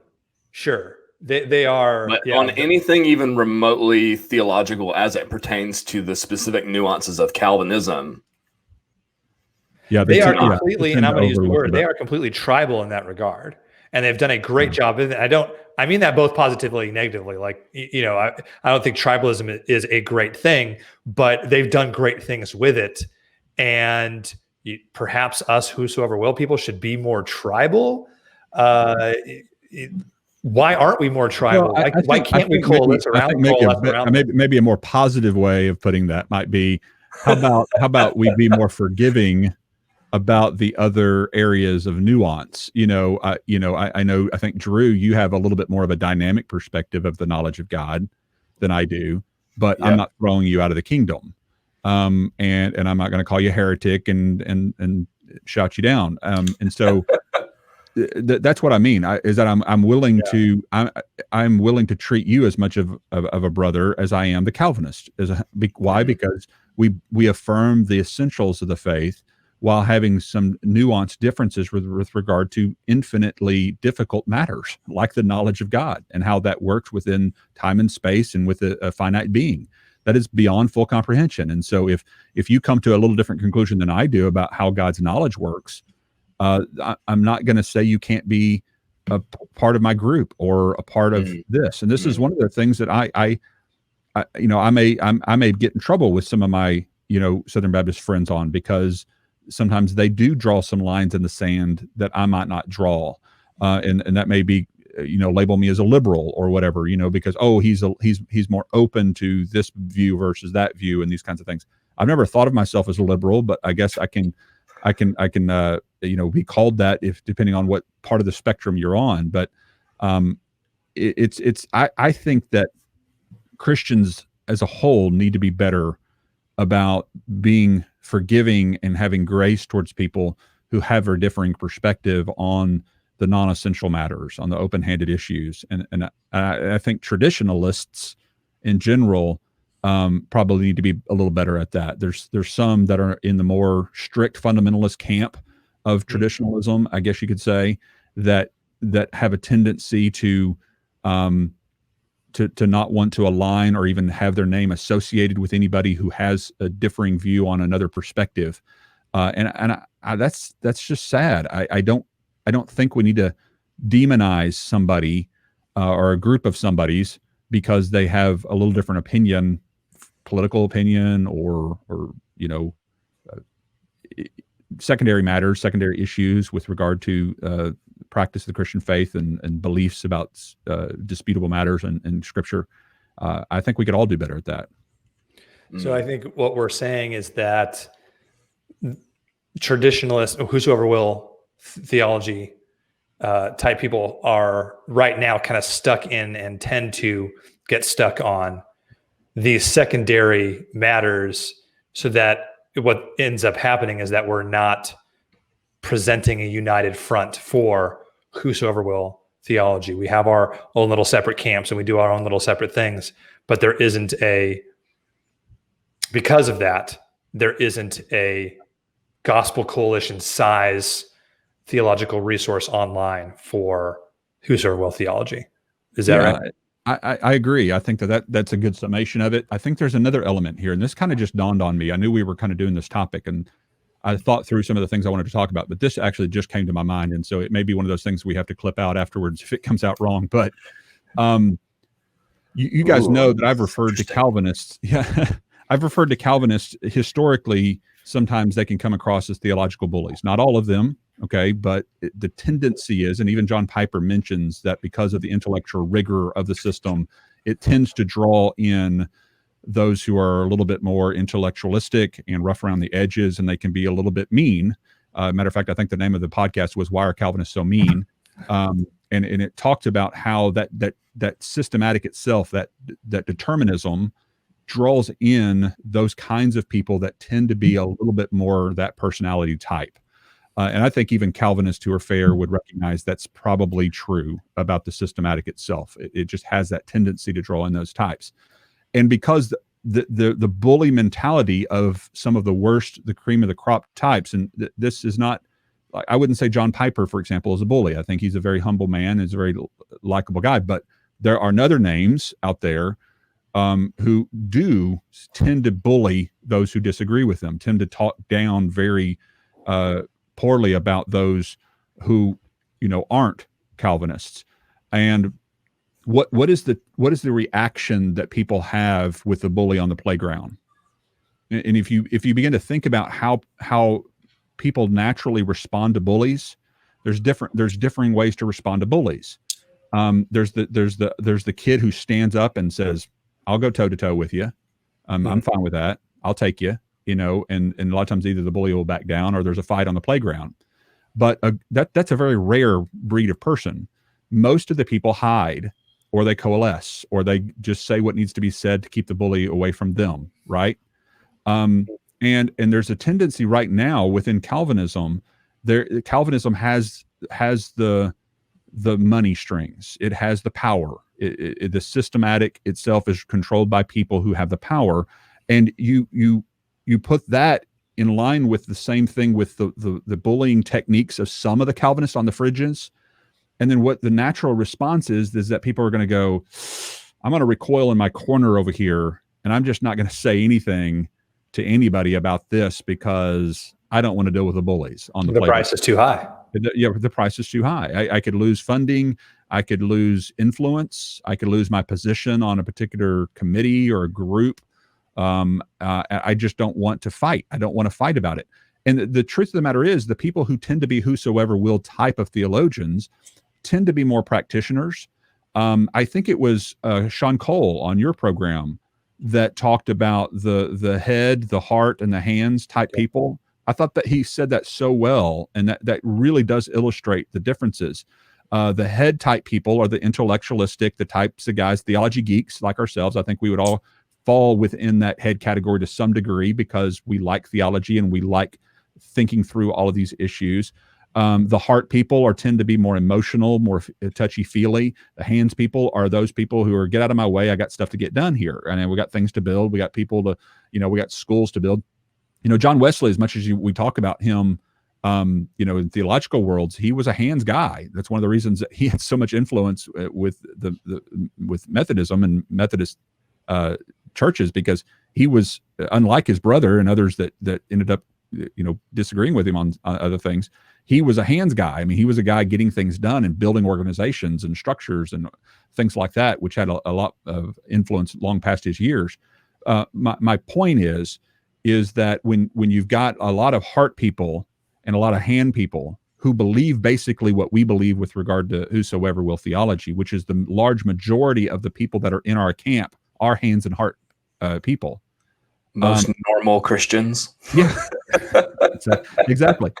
C: sure. They are.
A: But on anything even remotely theological as it pertains to the specific nuances of Calvinism,
C: they are completely, and I'm going to use the word, they are completely tribal in that regard. And they've done a great job of it. I mean that both positively and negatively. Like, I don't think tribalism is a great thing, but they've done great things with it. And perhaps us, whosoever will, people should be more tribal. Why aren't we more tribal?
B: Well,
C: why can't we coalesce around?
B: Maybe a more positive way of putting that might be, how about we be more forgiving about the other areas of nuance? I think, Drew, you have a little bit more of a dynamic perspective of the knowledge of God than I do, but I'm not throwing you out of the kingdom. And I'm not going to call you a heretic and shout you down. And so that's what I mean, is that I'm willing to I'm willing to treat you as much of a brother as I am the Calvinist. Why? Because we affirm the essentials of the faith while having some nuanced differences with regard to infinitely difficult matters, like the knowledge of God and how that works within time and space and with a finite being. That is beyond full comprehension. And so if you come to a little different conclusion than I do about how God's knowledge works, I'm not going to say you can't be a part of my group or a part of this. And this is one of the things that I may get in trouble with some of my Southern Baptist friends on, because sometimes they do draw some lines in the sand that I might not draw, and that may be label me as a liberal or whatever, because he's more open to this view versus that view and these kinds of things. I've never thought of myself as a liberal, but I guess I can be called that if depending on what part of the spectrum you're on. But I think that Christians as a whole need to be better about being forgiving and having grace towards people who have a differing perspective on the non-essential matters, on the open-handed issues. And I think traditionalists in general probably need to be a little better at that. There's some that are in the more strict fundamentalist camp of traditionalism, I guess you could say, that have a tendency to not want to align or even have their name associated with anybody who has a differing view on another perspective. That's just sad. I don't think we need to demonize somebody or a group of somebodies because they have a little different opinion, political opinion, or secondary matters, secondary issues with regard to practice of the Christian faith and beliefs about disputable matters and Scripture. I think we could all do better at that.
C: So I think what we're saying is that traditionalists, whosoever will, theology type people are right now kind of stuck in and tend to get stuck on these secondary matters, so that what ends up happening is that we're not presenting a united front for whosoever will theology. We have our own little separate camps and we do our own little separate things, but because of that, there isn't a gospel coalition size theological resource online for whosoever will theology. Is that right?
B: I agree. I think that's a good summation of it. I think there's another element here, and this kind of just dawned on me. I knew we were kind of doing this topic, and I thought through some of the things I wanted to talk about, but this actually just came to my mind, and so it may be one of those things we have to clip out afterwards if it comes out wrong. But you guys know that I've referred to Calvinists. Yeah, I've referred to Calvinists historically. Sometimes they can come across as theological bullies. Not all of them, okay, but the tendency is, and even John Piper mentions that because of the intellectual rigor of the system, it tends to draw in those who are a little bit more intellectualistic and rough around the edges, and they can be a little bit mean. Matter of fact, I think the name of the podcast was "Why Are Calvinists So Mean?" And it talked about how that systematic itself, that determinism, draws in those kinds of people that tend to be a little bit more that personality type. And I think even Calvinists who are fair would recognize that's probably true about the systematic itself. It just has that tendency to draw in those types. And because the bully mentality of some of the worst, the cream of the crop types, and this is not, I wouldn't say John Piper, for example, is a bully. I think he's a very humble man, is a very likable guy. But there are other names out there who do tend to bully those who disagree with them, tend to talk down very poorly about those who, aren't Calvinists. And what is the reaction that people have with the bully on the playground? And if you begin to think about how people naturally respond to bullies, there's differing ways to respond to bullies. There's the kid who stands up and says, "I'll go toe to toe with you. I'm fine with that. I'll take you." And a lot of times either the bully will back down or there's a fight on the playground. But that's a very rare breed of person. Most of the people hide, or they coalesce, or they just say what needs to be said to keep the bully away from them, right? And there's a tendency right now within Calvinism. Calvinism has the money strings. It has the power. The systematic itself is controlled by people who have the power, and you put that in line with the same thing with the bullying techniques of some of the Calvinists on the fringes. And then what the natural response is that people are going to go, "I'm going to recoil in my corner over here, and I'm just not going to say anything to anybody about this because I don't want to deal with the bullies on the playground.
C: Price is too high."
B: Yeah, the price is too high. I could lose funding. I could lose influence. I could lose my position on a particular committee or a group. I just don't want to fight. I don't want to fight about it. And the truth of the matter is, the people who tend to be whosoever will type of theologians tend to be more practitioners. I think it was Sean Cole on your program that talked about the head, the heart, and the hands type people. I thought that he said that so well, and that really does illustrate the differences. The head type people are the intellectualistic, the types of guys, theology geeks like ourselves. I think we would all fall within that head category to some degree because we like theology and we like thinking through all of these issues. The heart people tend to be more emotional, more touchy-feely. The hands people are those people who are, get out of my way, I got stuff to get done here. And we got things to build. We got people to, we got schools to build. John Wesley, as much as we talk about him, in theological worlds, he was a hands guy. That's one of the reasons that he had so much influence with with Methodism and Methodist churches, because he was, unlike his brother and others that ended up, disagreeing with him on other things. He was a hands guy. I mean, he was a guy getting things done and building organizations and structures and things like that, which had a lot of influence long past his years. My point is that when you've got a lot of heart people and a lot of hand people who believe basically what we believe with regard to whosoever will theology, which is the large majority of the people that are in our camp are hands and heart people.
A: Most normal Christians.
B: Yeah, exactly.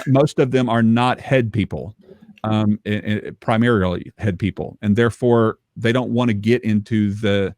B: Most of them are not head people, primarily head people, and therefore they don't want to get into the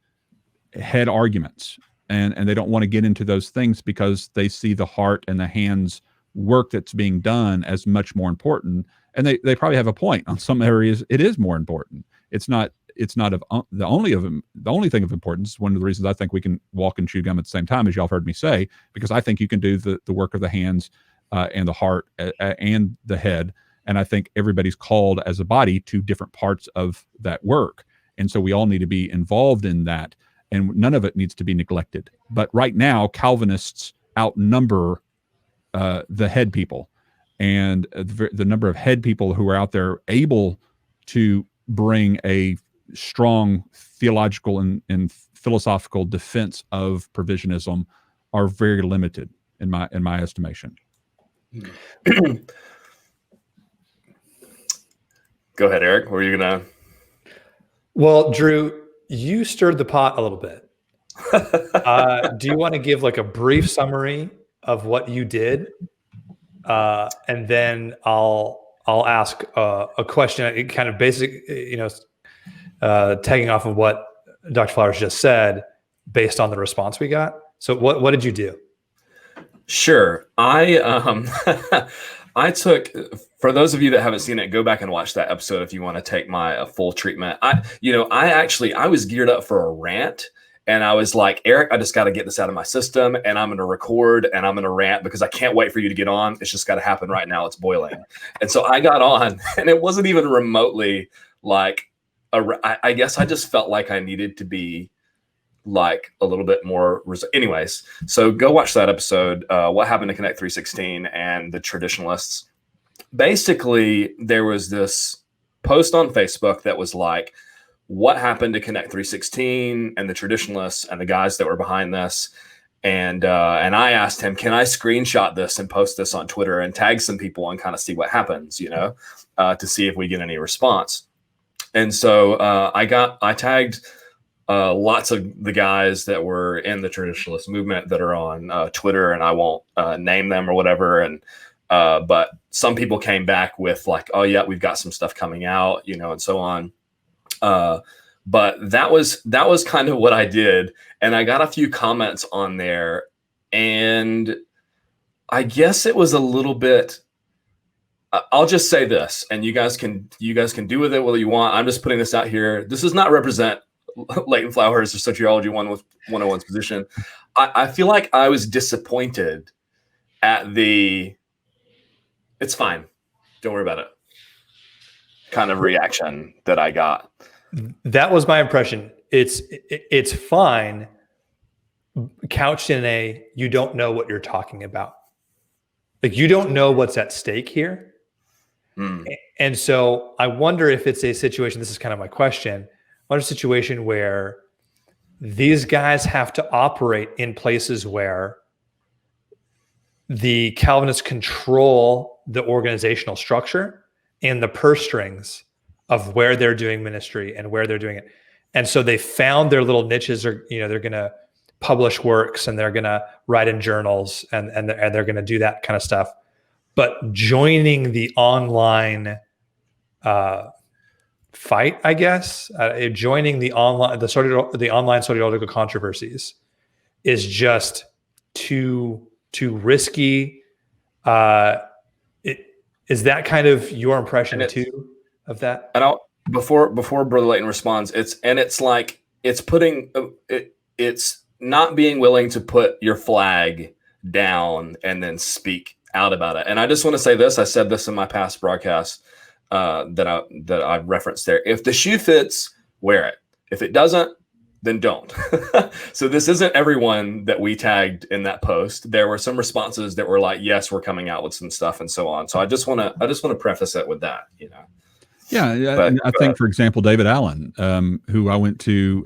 B: head arguments, and they don't want to get into those things because they see the heart and the hands work that's being done as much more important. And they probably have a point. On some areas, it is more important. It's not the only thing of importance. One of the reasons I think we can walk and chew gum at the same time, as y'all have heard me say, because I think you can do the work of the hands and the heart and the head. And I think everybody's called as a body to different parts of that work. And so we all need to be involved in that, and none of it needs to be neglected. But right now, Calvinists outnumber the head people, and the number of head people who are out there able to bring a strong theological and philosophical defense of provisionism are very limited in my estimation.
A: Go ahead, Eric. What are you gonna?
C: Well, Drew, you stirred the pot a little bit. Do you want to give like a brief summary of what you did, and then I'll ask a question, kind of basic, tagging off of what Dr. Flowers just said, based on the response we got. So, what did you do?
A: Sure. I took, for those of you that haven't seen it, go back and watch that episode if you want to take my full treatment. I was geared up for a rant, and I was like, Eric, I just got to get this out of my system, and I'm going to record and I'm going to rant because I can't wait for you to get on. It's just got to happen right now. It's boiling. And so I got on, and it wasn't even remotely like, I guess I just felt like I needed to be like a little bit more anyways, so go watch that episode, what happened to Connect 316 and the Traditionalists. Basically, there was this post on Facebook that was like, what happened to Connect 316 and the Traditionalists and the guys that were behind this. And I asked him, can I screenshot this and post this on Twitter and tag some people and kind of see what happens, to see if we get any response. And so I tagged lots of the guys that were in the Traditionalist movement that are on Twitter, and I won't name them or whatever. And but some people came back with like, oh yeah, we've got some stuff coming out, and so on. But that was kind of what I did, and I got a few comments on there, and I guess it was a little bit. I'll just say this, and you guys can do with it what you want. I'm just putting this out here. This does not represent Leighton Flowers or Soteriology 101's position. I feel like I was disappointed at it's fine, don't worry about it kind of reaction that I got.
C: That was my impression. It's fine, couched in a, you don't know what you're talking about. Like, you don't know what's at stake here. And so I wonder if it's a situation, this is kind of my question, what a situation where these guys have to operate in places where the Calvinists control the organizational structure and the purse strings of where they're doing ministry and where they're doing it. And so they found their little niches, or they're going to publish works and they're going to write in journals and they're going to do that kind of stuff. But joining the online fight, I guess, joining the online soteriological controversies is just too risky. Is that kind of your impression too of that?
A: And before Brother Leighton responds, it's like it's not being willing to put your flag down and then speak out about it. And I just want to say this. I said this in my past broadcast that I referenced there. If the shoe fits, wear it. If it doesn't, then don't. So this isn't everyone that we tagged in that post. There were some responses that were like, yes, we're coming out with some stuff and so on. So I just want to preface it with that,
B: Yeah, but, I think, for example, David Allen, who I went to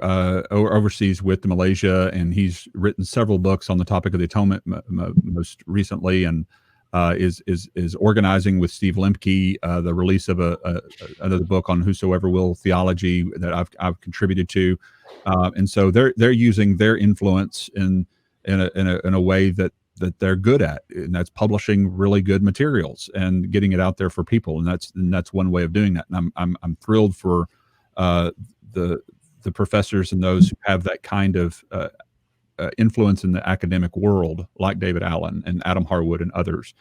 B: overseas with to Malaysia, and he's written several books on the topic of the atonement most recently, and is organizing with Steve Lemke the release of another book on whosoever will theology that I've contributed to, and so they're using their influence in a way that they're good at, and that's publishing really good materials and getting it out there for people, and that's one way of doing that. And I'm thrilled for the professors and those who have that kind of influence in the academic world, like David Allen and Adam Harwood and others.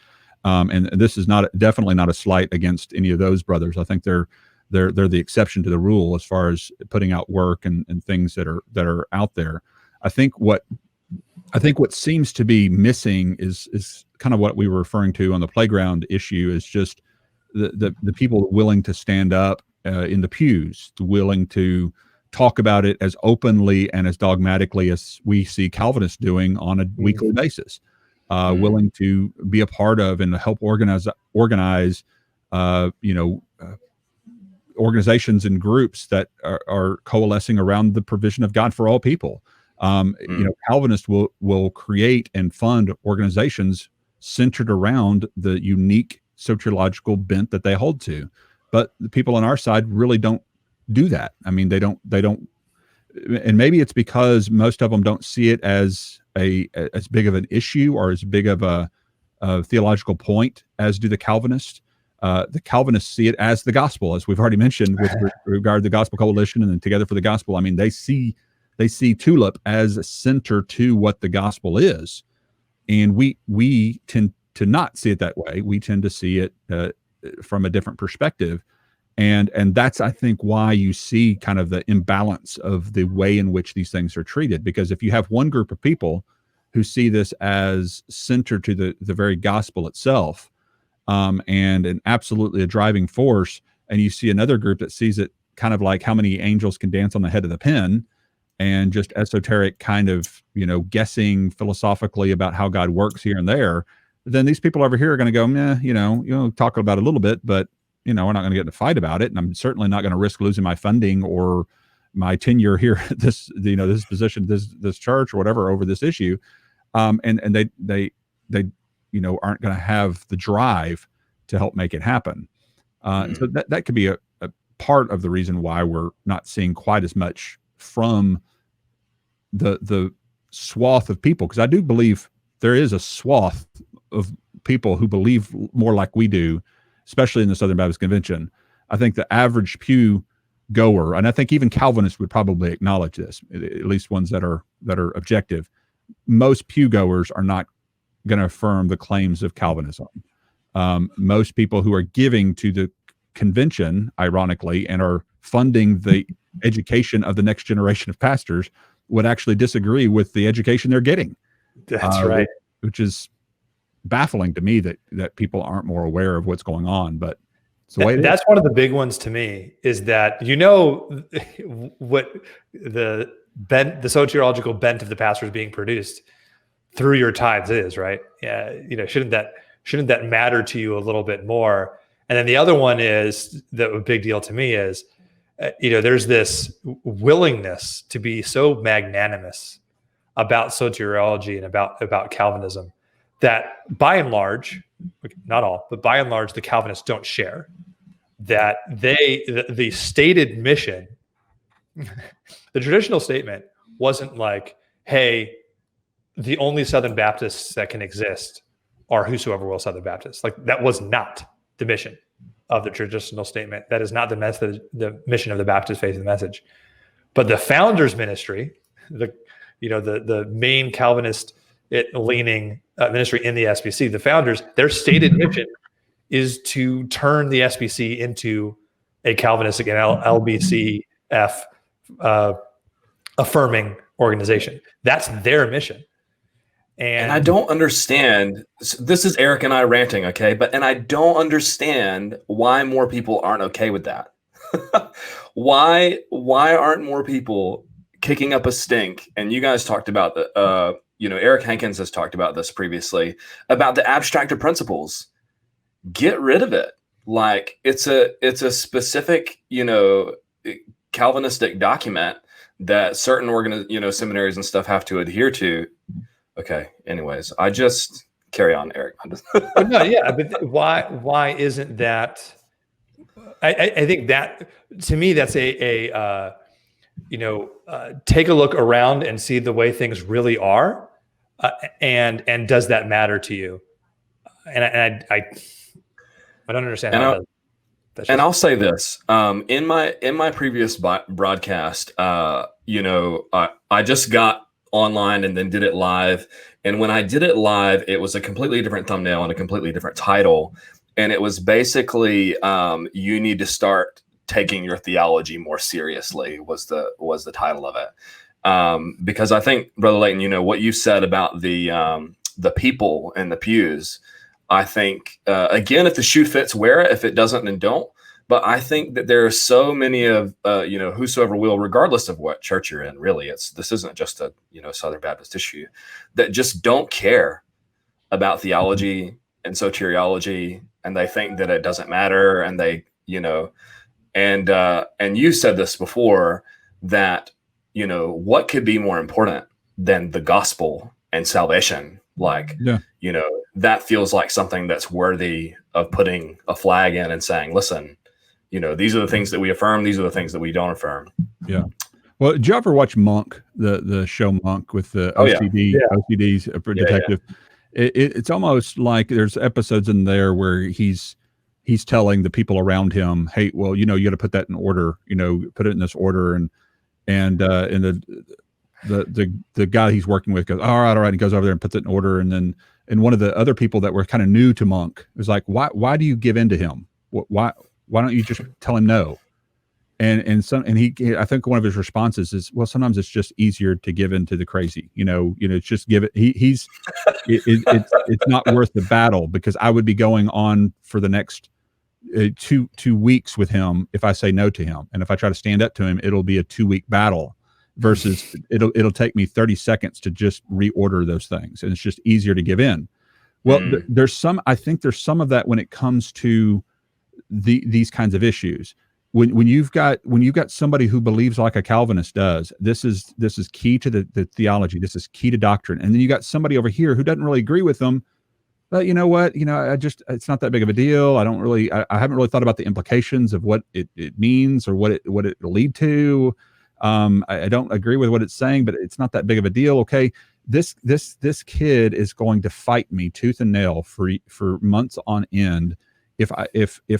B: And this is definitely not a slight against any of those brothers. I think they're the exception to the rule as far as putting out work and things that are out there. I think what seems to be missing is kind of what we were referring to on the playground issue, is just the people willing to stand up in the pews, willing to talk about it as openly and as dogmatically as we see Calvinists doing on a weekly basis, willing to be a part of and help organize organizations and groups that are coalescing around the provision of God for all people. Calvinists will create and fund organizations centered around the unique soteriological bent that they hold to, but the people on our side really don't do that. I mean, they don't, and maybe it's because most of them don't see it as as big of an issue or as big of a theological point as do the Calvinists. The Calvinists see it as the gospel, as we've already mentioned with regard to the Gospel Coalition and then Together for the Gospel. I mean, they see TULIP as a center to what the gospel is, and we tend to not see it that way. We tend to see it from a different perspective. And that's, I think, why you see kind of the imbalance of the way in which these things are treated. Because if you have one group of people who see this as centered to the very gospel itself, and absolutely a driving force, and you see another group that sees it kind of like how many angels can dance on the head of the pin, and just esoteric kind of, guessing philosophically about how God works here and there, then these people over here are going to go, talk about it a little bit, but we're not going to get in a fight about it. And I'm certainly not going to risk losing my funding or my tenure here at this, this position, this church or whatever over this issue. And they aren't going to have the drive to help make it happen. So that could be a part of the reason why we're not seeing quite as much from the swath of people. Because I do believe there is a swath of people who believe more like we do, especially in the Southern Baptist Convention. I think the average pew goer, and I think even Calvinists would probably acknowledge this, at least ones that are objective. Most pew goers are not going to affirm the claims of Calvinism. Most people who are giving to the convention, ironically, and are funding the education of the next generation of pastors would actually disagree with the education they're getting.
C: That's right.
B: Which is baffling to me that people aren't more aware of what's going on, but it's the way it is.
C: That's one of the big ones to me, is that what the soteriological bent of the pastor is being produced through your tithes is, right? Yeah, shouldn't that matter to you a little bit more? And then the other one is the big deal to me is, there's this willingness to be so magnanimous about soteriology and about Calvinism that by and large, not all, but by and large, the Calvinists don't share. That the stated mission, the traditional statement wasn't like, hey, the only Southern Baptists that can exist are whosoever will Southern Baptists. Like, that was not the mission of the traditional statement. That is not the mission of the Baptist faith and message. But the founders' ministry, the main Calvinist leaning ministry in the SBC, the founders, their stated mission is to turn the SBC into a Calvinistic and LBCF affirming organization. That's their mission. And
A: I don't understand. This is Eric and I ranting, okay? And I don't understand why more people aren't okay with that. Why aren't more people kicking up a stink? And you guys talked about Eric Hankins has talked about this previously, about the abstracted principles. Get rid of it. Like, it's a specific, Calvinistic document that certain seminaries and stuff have to adhere to. Okay. Anyways, I just carry on, Eric.
C: No, yeah, but why isn't that? I think that, to me, that's take a look around and see the way things really are, and does that matter to you? And I don't understand how that.
A: And I'll say this: in my previous broadcast, I just got online and then did it live. And when I did it live, it was a completely different thumbnail and a completely different title. And it was basically, you need to start taking your theology more seriously was the title of it. Because I think, Brother Leighton, what you said about the people in the pews, I think, again, if the shoe fits, wear it. If it doesn't, then don't. But I think that there are so many of, whosoever will, regardless of what church you're in, really, this isn't just a, Southern Baptist issue, that just don't care about theology and soteriology, and they think that it doesn't matter. And they, and you said this before, that, what could be more important than the gospel and salvation? Like, that feels like something that's worthy of putting a flag in and saying, listen, these are the things that we affirm. These are the things that we don't affirm.
B: Yeah. Well, did you ever watch Monk, the show Monk with the OCD's detective? Yeah. It's almost like there's episodes in there where he's telling the people around him, hey, well, you got to put that in order, put it in this order. And the guy he's working with goes, all right. And he goes over there and puts it in order. And then and one of the other people that were kind of new to Monk was like, why do you give in to him? Why don't you just tell him no? And he I think one of his responses is, well, sometimes it's just easier to give in to the crazy, it's just give it. It's not worth the battle, because I would be going on for the next 2 weeks with him if I say no to him. And if I try to stand up to him, it'll be a 2-week battle versus it'll take me 30 seconds to just reorder those things. And it's just easier to give in. Well, I think there's some of that when it comes to these kinds of issues. When you've got somebody who believes like a Calvinist does, this is key to the theology. This is key to doctrine. And then you got somebody over here who doesn't really agree with them. But you know what? It's not that big of a deal. I haven't really thought about the implications of what it means or what it will lead to. I don't agree with what it's saying, but it's not that big of a deal. Okay. This kid is going to fight me tooth and nail for months on end if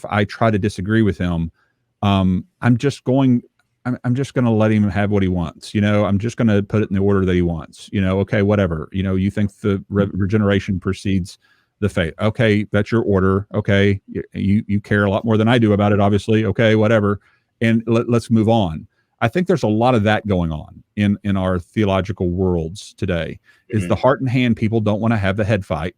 B: I try to disagree with him. I'm just going to let him have what he wants. I'm just going to put it in the order that he wants. Okay, whatever. You think the regeneration precedes the faith. Okay, that's your order. Okay, you care a lot more than I do about it, obviously. Okay, whatever. And let's move on. I think there's a lot of that going on in our theological worlds today. Is the heart and hand people don't want to have the head fight.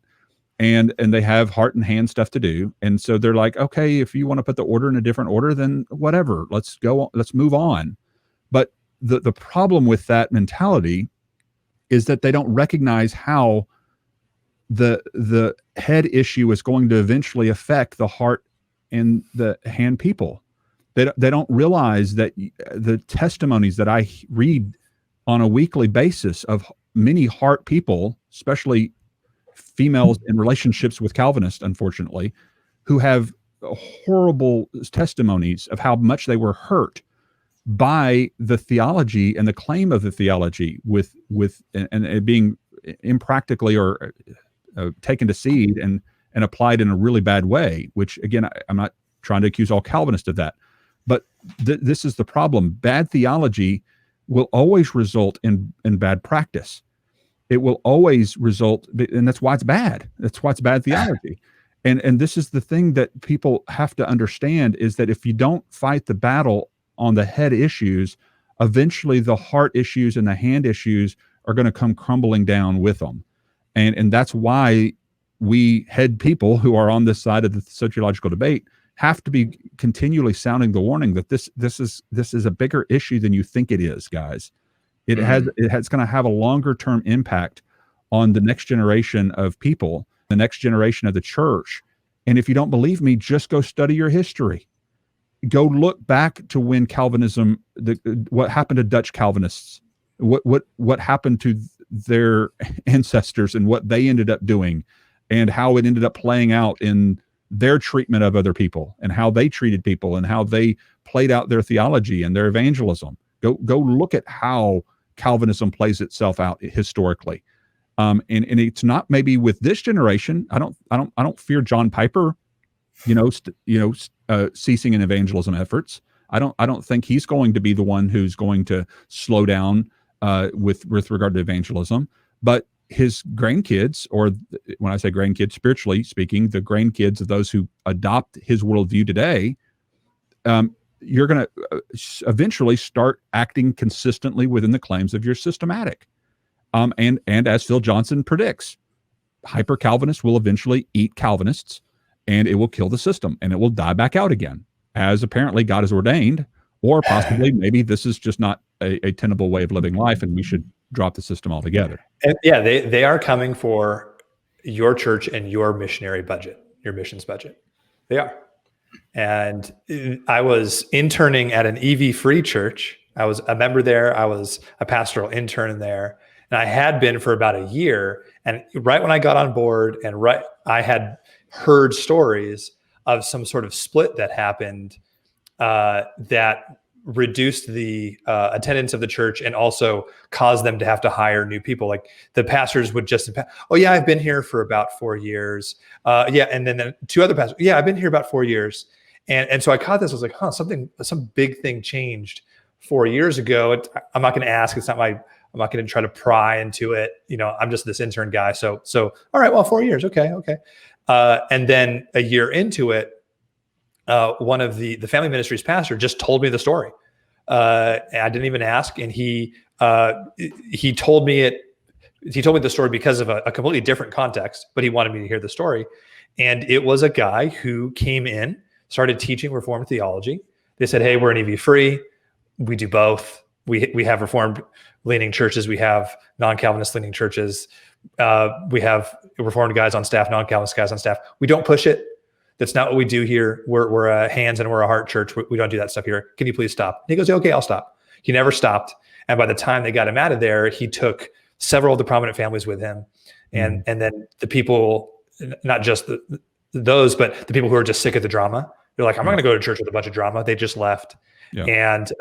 B: And they have heart and hand stuff to do. And so they're like, okay, if you want to put the order in a different order, then whatever, let's move on. But the problem with that mentality is that they don't recognize how the head issue is going to eventually affect the heart and the hand people. They don't realize that the testimonies that I read on a weekly basis of many heart people, especially females in relationships with Calvinists, unfortunately, who have horrible testimonies of how much they were hurt by the theology and the claim of the theology with it being impractically or taken to seed and applied in a really bad way, which again, I'm not trying to accuse all Calvinists of that, but this is the problem. Bad theology will always result in bad practice. It will always result, and that's why it's bad. That's why it's bad theology. And this is the thing that people have to understand, is that if you don't fight the battle on the head issues, eventually the heart issues and the hand issues are going to come crumbling down with them. And that's why we head people who are on this side of the sociological debate have to be continually sounding the warning that this is a bigger issue than you think it is, guys. It's going to have a longer term impact on the next generation of people, the next generation of the church. And if you don't believe me, just go study your history. Go look back to when Calvinism, what happened to Dutch Calvinists, what happened to their ancestors and what they ended up doing, and how it ended up playing out in their treatment of other people and how they treated people and how they played out their theology and their evangelism. Go look at how Calvinism plays itself out historically, and it's not maybe with this generation. I don't fear John Piper, ceasing in evangelism efforts. I don't think he's going to be the one who's going to slow down with regard to evangelism. But his grandkids, or when I say grandkids, spiritually speaking, the grandkids of those who adopt his worldview today, you're going to eventually start acting consistently within the claims of your systematic. And as Phil Johnson predicts, hyper-Calvinists will eventually eat Calvinists, and it will kill the system, and it will die back out again, as apparently God has ordained, or possibly maybe this is just not a tenable way of living life, and we should drop the system altogether.
C: And yeah, they are coming for your church and your missionary budget, your missions budget. They are. And I was interning at an EV-free church. I was a member there. I was a pastoral intern there. And I had been for about a year. And right when I got on board, I had heard stories of some sort of split that happened that reduced the attendance of the church and also caused them to have to hire new people. Like the pastors would just, oh yeah, I've been here for about 4 years. Yeah. And then 2 other pastors, yeah, I've been here about 4 years. And so I caught this, I was like, some big thing changed 4 years ago. I'm not going to ask, it's not I'm not going to try to pry into it. I'm just this intern guy. So all right, well, 4 years. Okay. And then a year into it, one of the family ministries pastor just told me the story. I didn't even ask. And he told me it. He told me the story because of a completely different context, but he wanted me to hear the story. And it was a guy who came in, started teaching Reformed theology. They said, hey, we're an EV free. We do both. We have Reformed leaning churches. We have non-Calvinist leaning churches. We have Reformed guys on staff, non-Calvinist guys on staff. We don't push it. That's not what we do here. We're a hands and we're a heart church. We don't do that stuff here. Can you please stop? And he goes, okay, I'll stop. He never stopped. And by the time they got him out of there, he took several of the prominent families with him. And then the people, not just those, but the people who are just sick of the drama. They're like, I'm not going to go to church with a bunch of drama. They just left. Yeah. And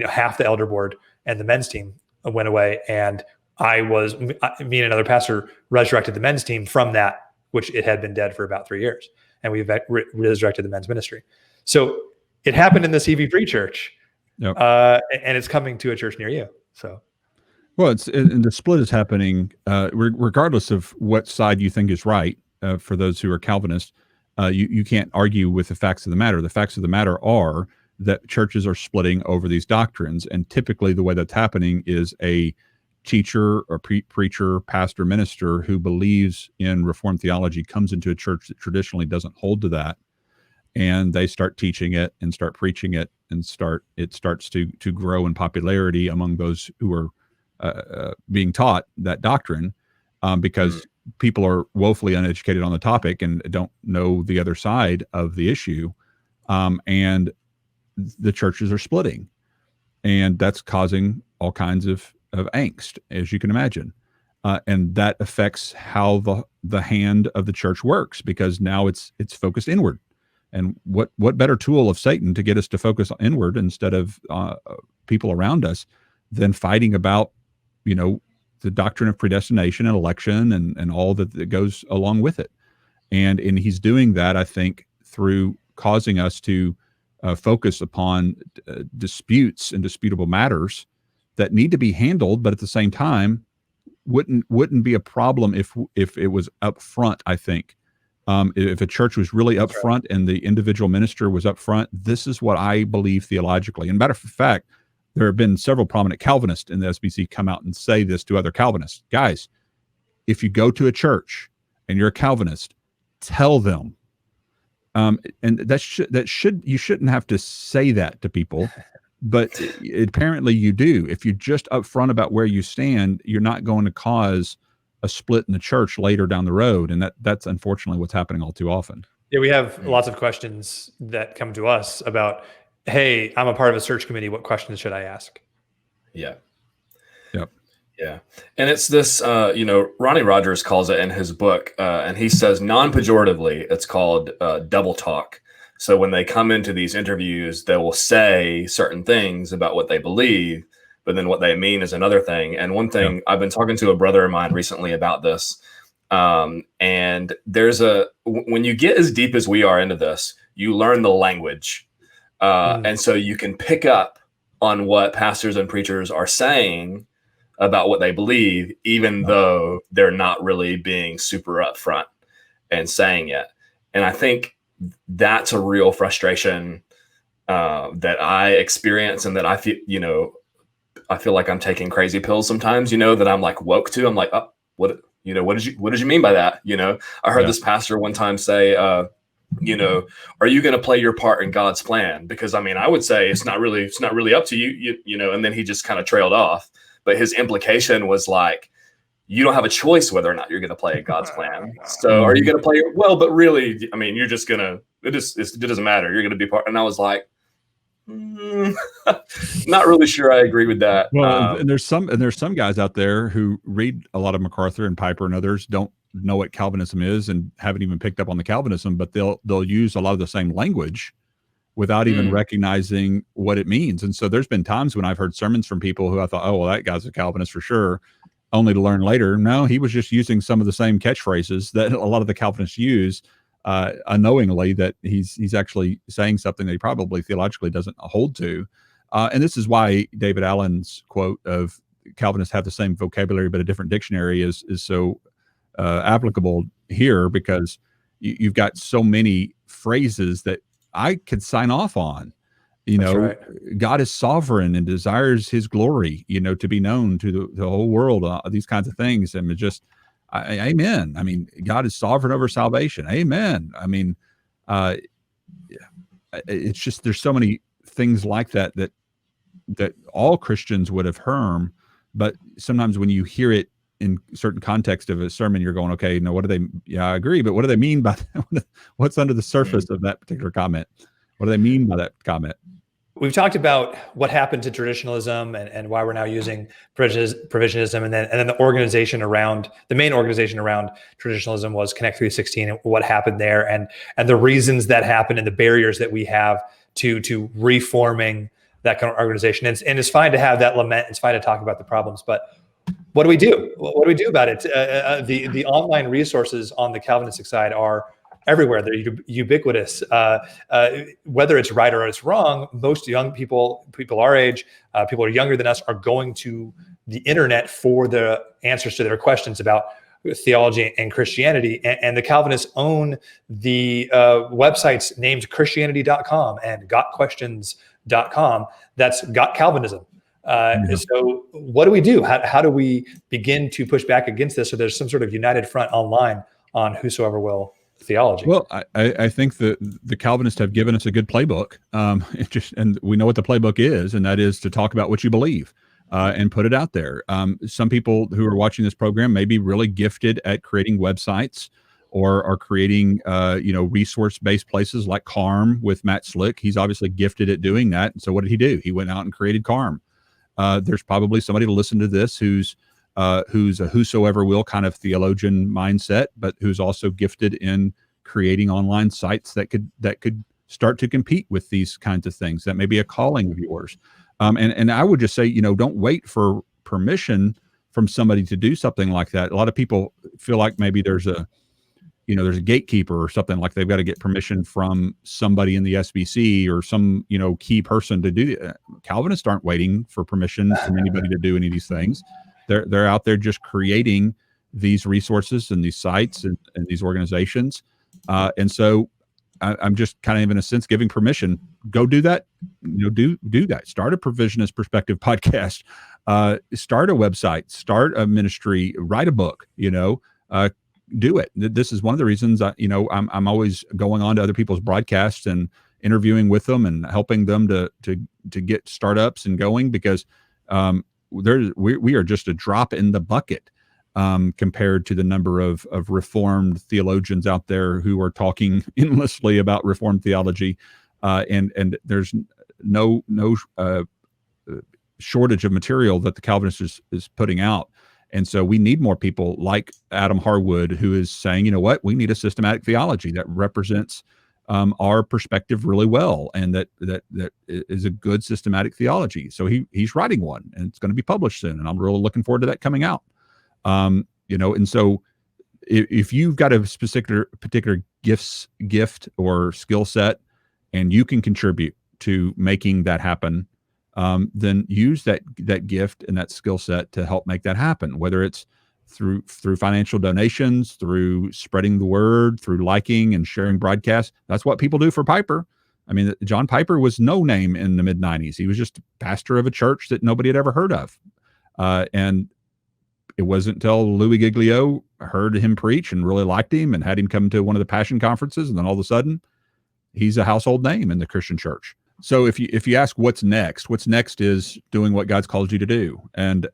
C: half the elder board and the men's team went away. And me and another pastor resurrected the men's team from that, which it had been dead for about 3 years. And we've resurrected the men's ministry. So it happened in this EV free church. Yep. And it's coming to a church near you. So.
B: Well, and the split is happening regardless of what side you think is right. For those who are Calvinists, you can't argue with the facts of the matter. The facts of the matter are that churches are splitting over these doctrines, and typically the way that's happening is a teacher or preacher, pastor, minister who believes in Reformed theology comes into a church that traditionally doesn't hold to that, and they start teaching it and start preaching it, and it starts to grow in popularity among those who are being taught that doctrine, because people are woefully uneducated on the topic and don't know the other side of the issue, and the churches are splitting, and that's causing all kinds of angst, as you can imagine, and that affects how the hand of the church works, because now it's focused inward. And what better tool of Satan to get us to focus inward instead of people around us than fighting about the doctrine of predestination and election and all that goes along with it. And he's doing that, I think, through causing us to focus upon disputes and disputable matters that need to be handled, but at the same time wouldn't be a problem if it was up front. I think if a church was really up front and the individual minister was up front, this is what I believe theologically. And matter of fact, there have been several prominent Calvinists in the SBC come out and say this to other Calvinists. Guys, if you go to a church and you're a Calvinist, tell them. And you shouldn't have to say that to people, but apparently you do. If you're just upfront about where you stand, you're not going to cause a split in the church later down the road. And that's unfortunately what's happening all too often.
C: Yeah, we have lots of questions that come to us about, hey, I'm a part of a search committee. What questions should I ask?
A: Yeah.
B: Yep.
A: Yeah. And it's this, Ronnie Rogers calls it in his book, and he says non-pejoratively, it's called double talk. So when they come into these interviews, they will say certain things about what they believe, but then what they mean is another thing. And one thing, I've been talking to a brother of mine recently about this, and when you get as deep as we are into this, you learn the language. And so you can pick up on what pastors and preachers are saying about what they believe, even though they're not really being super upfront and saying it. And I think that's a real frustration that I experience, and that I feel like I'm taking crazy pills sometimes, that I'm like woke to. I'm like, oh, what did you mean by that? I heard this pastor one time say, are you going to play your part in God's plan? Because I would say it's not really up to you, and then he just kind of trailed off. But his implication was like, you don't have a choice whether or not you're going to play God's plan. So are you going to play it? Well, but really, you're just going to, it doesn't matter. You're going to be part. And I was like, not really sure I agree with that.
B: Well, and there's some guys out there who read a lot of MacArthur and Piper and others, don't know what Calvinism is and haven't even picked up on the Calvinism, but they'll use a lot of the same language without even recognizing what it means. And so there's been times when I've heard sermons from people who I thought, oh, well, that guy's a Calvinist for sure, only to learn later, no, he was just using some of the same catchphrases that a lot of the Calvinists use, unknowingly, that he's actually saying something that he probably theologically doesn't hold to. And this is why David Allen's quote of Calvinists have the same vocabulary but a different dictionary is so applicable here, because you've got so many phrases that I could sign off on.
C: That's right.
B: God is sovereign and desires his glory, to be known to the whole world, these kinds of things. And just, amen. I mean, God is sovereign over salvation. Amen. I mean, it's just, there's so many things like that all Christians would have heard, but sometimes when you hear it in certain context of a sermon, you're going, okay, no, what do they, yeah, I agree, but what do they mean by that? What's under the surface of that particular comment? What do they mean by that comment?
C: We've talked about what happened to traditionalism and why we're now using provisionism, and then the main organization around traditionalism was Connect 316, and what happened there, and the reasons that happened, and the barriers that we have to reforming that kind of organization. And it's fine to have that lament. It's fine to talk about the problems, but what do we do? What do we do about it? The online resources on the Calvinistic side are everywhere. They're ubiquitous. Whether it's right or it's wrong, most young people our age, people who are younger than us, are going to the internet for the answers to their questions about theology and Christianity. And the Calvinists own the websites named Christianity.com and GotQuestions.com. That's Got Calvinism. So what do we do? How do we begin to push back against this so there's some sort of united front online on whosoever will theology?
B: Well, I think the Calvinists have given us a good playbook, and we know what the playbook is, and that is to talk about what you believe and put it out there. Some people who are watching this program may be really gifted at creating websites or are creating resource-based places like Carm with Matt Slick. He's obviously gifted at doing that. So what did he do? He went out and created Carm. There's probably somebody to listen to this who's a whosoever will kind of theologian mindset, but who's also gifted in creating online sites that could start to compete with these kinds of things. That may be a calling of yours. And I would just say, don't wait for permission from somebody to do something like that. A lot of people feel like maybe there's a gatekeeper or something, like they've got to get permission from somebody in the SBC or some, key person to do it. Calvinists aren't waiting for permission from anybody to do any of these things. They're out there just creating these resources and these sites and these organizations. And so I'm just kind of, in a sense, giving permission. Go do that. Do that. Start a Provisionist Perspective podcast. Start a website. Start a ministry. Write a book. Do it. This is one of the reasons I'm always going on to other people's broadcasts and interviewing with them and helping them to get startups and going, because we are just a drop in the bucket compared to the number of Reformed theologians out there who are talking endlessly about Reformed theology, and there's no shortage of material that the Calvinist is putting out. And so we need more people like Adam Harwood, who is saying, we need a systematic theology that represents our perspective really well, and that is a good systematic theology. So he's writing one, and it's going to be published soon, and I'm really looking forward to that coming out. And so if you've got a particular gift or skill set, and you can contribute to making that happen, then use that gift and that skill set to help make that happen, whether it's through financial donations, through spreading the word, through liking and sharing broadcasts. That's what people do for Piper. I mean, John Piper was no name in the mid-90s. He was just a pastor of a church that nobody had ever heard of. And it wasn't until Louis Giglio heard him preach and really liked him and had him come to one of the Passion conferences, and then all of a sudden he's a household name in the Christian church. So if you ask what's next is doing what God's called you to do, and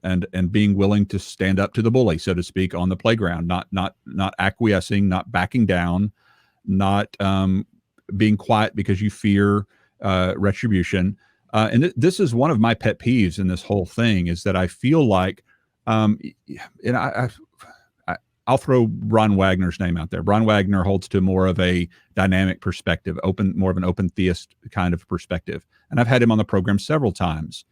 B: being willing to stand up to the bully, so to speak, on the playground, not acquiescing, not backing down, not being quiet because you fear retribution. And this is one of my pet peeves in this whole thing, is that I feel like, and I'll throw Ron Wagner's name out there. Ron Wagner holds to more of a dynamic perspective, more of an open theist kind of perspective. And I've had him on the program several times.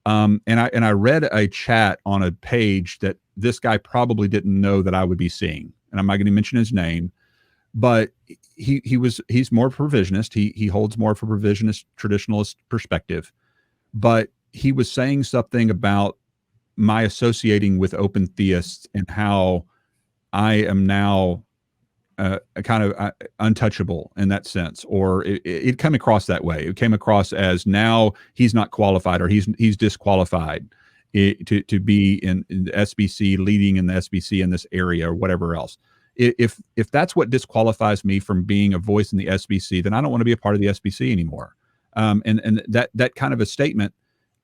B: And I read a chat on a page that this guy probably didn't know that I would be seeing. And I'm not going to mention his name, but he's more provisionist. He holds more of a provisionist traditionalist perspective. But he was saying something about my associating with open theists and how I am now kind of untouchable in that sense, or it came across that way. It came across as now he's not qualified, or he's disqualified to be in the SBC, leading in the SBC in this area, or whatever else. If that's what disqualifies me from being a voice in the SBC, then I don't want to be a part of the SBC anymore. And that kind of a statement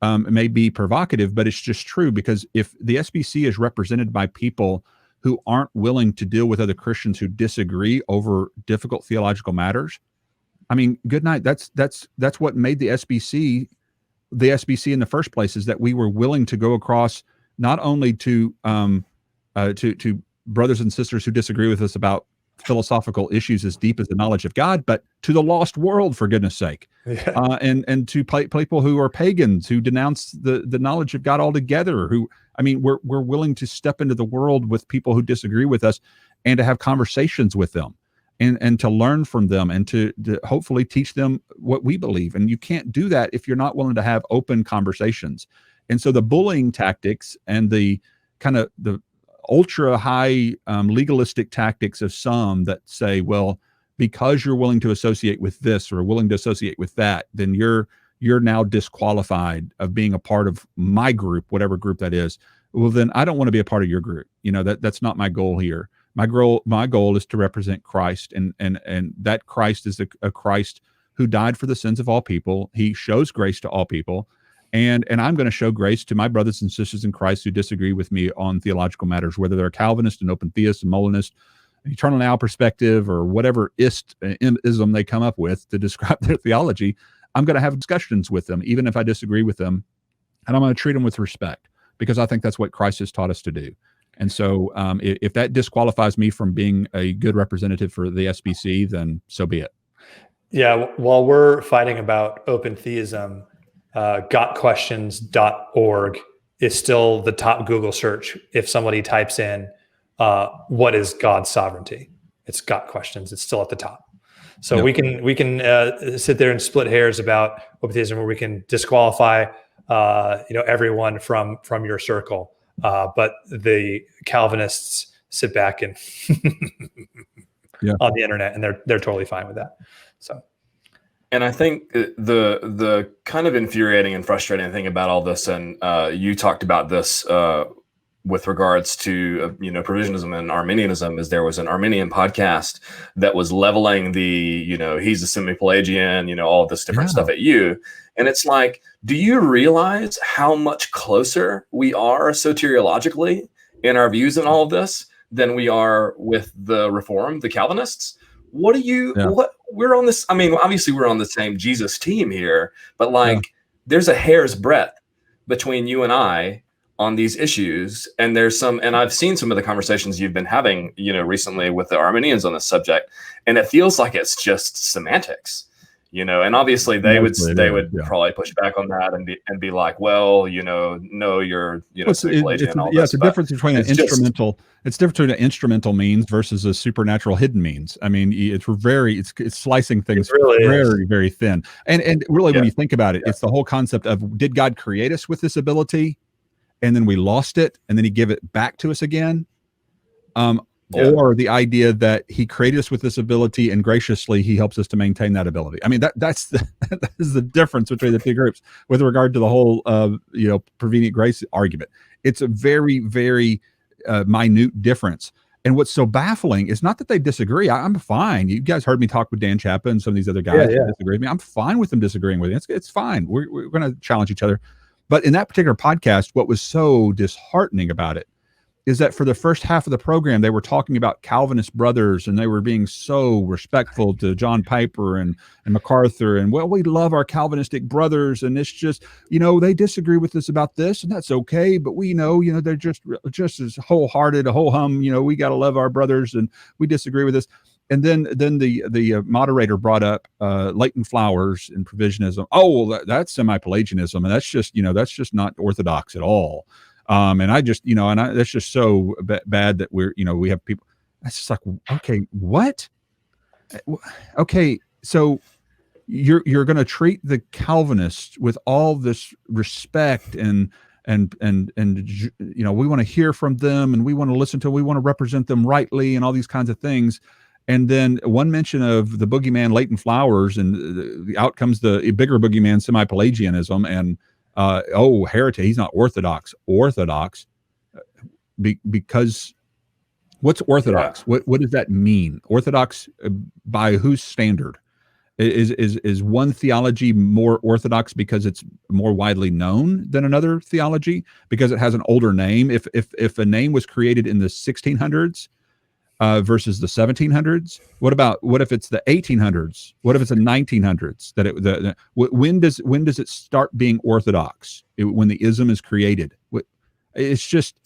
B: may be provocative, but it's just true, because if the SBC is represented by people who aren't willing to deal with other Christians who disagree over difficult theological matters, I mean, good night. That's what made the SBC in the first place, is that we were willing to go across not only to brothers and sisters who disagree with us about philosophical issues as deep as the knowledge of God, but to the lost world, for goodness sake. Yeah. And to people who are pagans, who denounce the knowledge of God altogether, we're willing to step into the world with people who disagree with us and to have conversations with them and to learn from them and to hopefully teach them what we believe. And you can't do that if you're not willing to have open conversations. And so the bullying tactics and the kind of the ultra high legalistic tactics of some that say, well, because you're willing to associate with this or willing to associate with that, then you're now disqualified of being a part of my group, whatever group that is. Well, then I don't want to be a part of your group. That's not my goal here. My goal is to represent Christ, and that Christ is a Christ who died for the sins of all people. He shows grace to all people. And I'm going to show grace to my brothers and sisters in Christ who disagree with me on theological matters, whether they're Calvinist and open theist and Molinist, eternal now perspective, or whatever ism they come up with to describe their theology. I'm going to have discussions with them, even if I disagree with them, and I'm going to treat them with respect, because I think that's what Christ has taught us to do. And so if that disqualifies me from being a good representative for the SBC, then so be it.
C: Yeah, while we're fighting about open theism, gotquestions.org is still the top Google search. If somebody types in, what is God's sovereignty? It's Got Questions. It's still at the top. So yep. we can sit there and split hairs about open theism, where we can disqualify, everyone from your circle. But the Calvinists sit back and on the internet, and they're totally fine with that. So.
A: And I think the kind of infuriating and frustrating thing about all this, and you talked about this with regards to Provisionism and Arminianism, is there was an Arminian podcast that was leveling the he's a semi-Pelagian, all this different stuff at you, and it's like, do you realize how much closer we are soteriologically in our views in all of this than we are with the Reformed, the Calvinists? What do you what we're on this? I mean, obviously we're on the same Jesus team here, but there's a hair's breadth between you and I on these issues. And and I've seen some of the conversations you've been having, recently with the Arminians on this subject, and it feels like it's just semantics, and obviously they would probably push back on that and be like, well, no, you're,
B: it's a difference between an instrumental. It's different between an instrumental means versus a supernatural hidden means. I mean, it's slicing things very, very thin. And really, when you think about it, it's the whole concept of, did God create us with this ability, and then we lost it, and then he gave it back to us again? Or the idea that he created us with this ability, and graciously he helps us to maintain that ability. I mean, that is the difference between the two groups with regard to the whole prevenient grace argument. It's a very, very minute difference. And what's so baffling is not that they disagree. I'm fine. You guys heard me talk with Dan Chappa and some of these other guys who disagree with me. I'm fine with them disagreeing with me. It's fine. We're going to challenge each other. But in that particular podcast, what was so disheartening about it is that for the first half of the program, they were talking about Calvinist brothers, and they were being so respectful to John Piper and MacArthur, and, well, we love our Calvinistic brothers, and it's just, they disagree with us about this, and that's okay, but we know, they're just as wholehearted, a whole hum, we got to love our brothers, and we disagree with this. And then the moderator brought up Leighton Flowers and Provisionism. Oh, well, that's semi-Pelagianism, and that's just not orthodox at all. And I just, that's just so bad that we have people. That's just like, okay, what? Okay, so you're going to treat the Calvinists with all this respect and we want to hear from them, and we want to listen to, we want to represent them rightly, and all these kinds of things. And then one mention of the boogeyman Leighton Flowers, and out comes the bigger boogeyman semi-Pelagianism, and heretic, he's not orthodox. Because what's orthodox?
A: Yeah.
B: What does that mean? Orthodox by whose standard? Is one theology more orthodox because it's more widely known than another theology, because it has an older name? If a name was created in the 1600s versus the 1700s, what if it's the 1800s? What if it's the 1900s? When does it start being orthodox? When the ism is created? It's just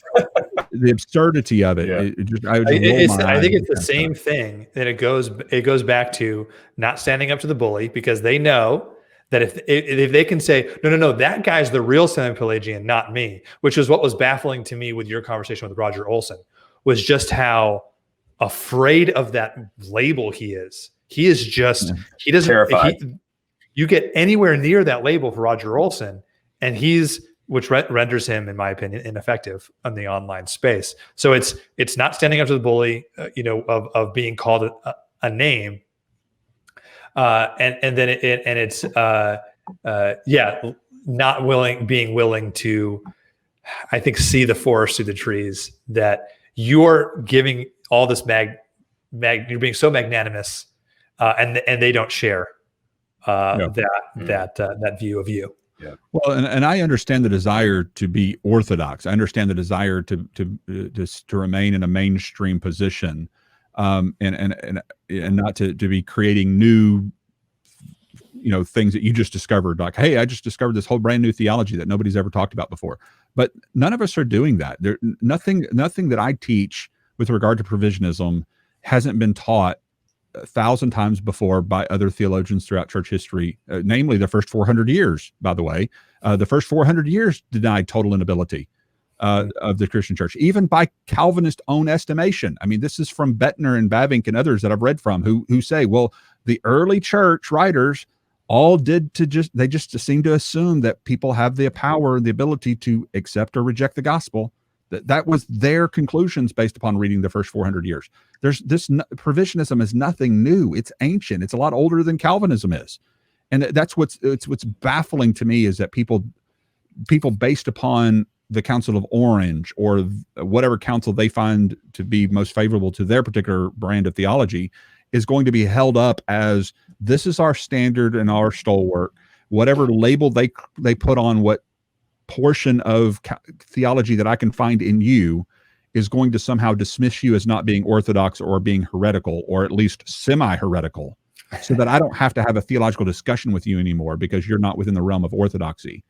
B: the absurdity of it.
C: Yeah. I think it's the same thing that it goes back to not standing up to the bully, because they know that if they can say, no, that guy's the real semi-Pelagian, not me, which is what was baffling to me with your conversation with Roger Olson, was just how afraid of that label he is. He is just, he doesn't, terrified. You get anywhere near that label for Roger Olson, and which renders him, in my opinion, ineffective in the online space. So it's not standing up to the bully, of being called a name, and then it's not being willing to, I think, see the forest through the trees, that you're giving all this you're being so magnanimous, and they don't share that view of you.
B: Yeah. Well, and I understand the desire to be orthodox. I understand the desire to remain in a mainstream position, and not to be creating new, things that you just discovered. Like, hey, I just discovered this whole brand new theology that nobody's ever talked about before. But none of us are doing that. Nothing that I teach with regard to provisionism hasn't been taught 1,000 times before by other theologians throughout church history, namely the first 400 years, by the way. The first 400 years denied total inability of the Christian church, even by Calvinist own estimation. I mean, this is from Bettner and Bavinck and others that I've read from, who say, well, the early church writers all they just seem to assume that people have the power and the ability to accept or reject the gospel. That was their conclusions based upon reading the first 400 years. Provisionism is nothing new. It's ancient. It's a lot older than Calvinism is. And that's what's baffling to me, is that people based upon the Council of Orange or whatever council they find to be most favorable to their particular brand of theology is going to be held up as, this is our standard and our stalwart. Whatever label they put on what portion of theology that I can find in you is going to somehow dismiss you as not being orthodox or being heretical, or at least semi-heretical, so that I don't have to have a theological discussion with you anymore because you're not within the realm of orthodoxy.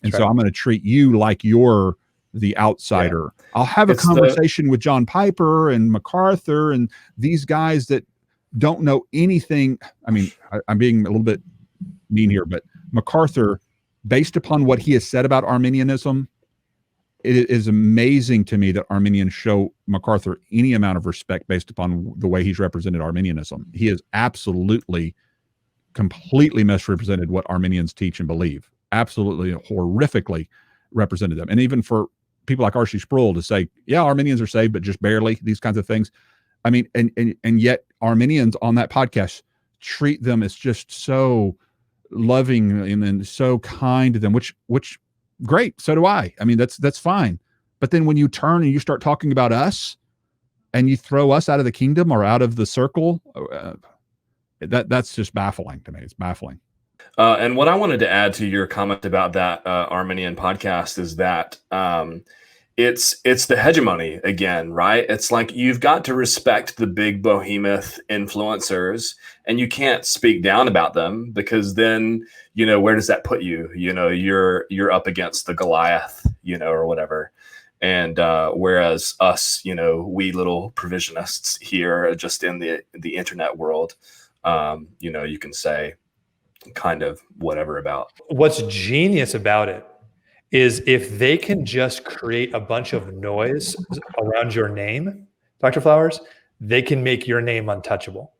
B: And so I'm going to treat you like you're the outsider. Yeah. I'll have a conversation with John Piper and MacArthur and these guys that don't know anything. I mean, I'm being a little bit mean here, but MacArthur, based upon what he has said about Arminianism, it is amazing to me that Arminians show MacArthur any amount of respect based upon the way he's represented Arminianism. He has completely misrepresented what Arminians teach and believe. Absolutely, horrifically represented them. And even for people like R.C. Sproul to say, yeah, Arminians are saved, but just barely, these kinds of things. I mean, and yet Arminians on that podcast treat them as just so loving and then so kind to them, which great. So do I. I mean, that's fine. But then when you turn and you start talking about us and you throw us out of the kingdom or out of the circle, that's just baffling to me. It's baffling.
A: And what I wanted to add to your comment about that Arminian podcast is that it's the hegemony again, right? It's like you've got to respect the big behemoth influencers, and you can't speak down about them, because then, where does that put you? You're up against the Goliath, or whatever. And whereas us, we little provisionists here, just in the internet world, you can say kind of whatever about.
C: What's genius about it is if they can just create a bunch of noise around your name, Dr. Flowers, they can make your name untouchable.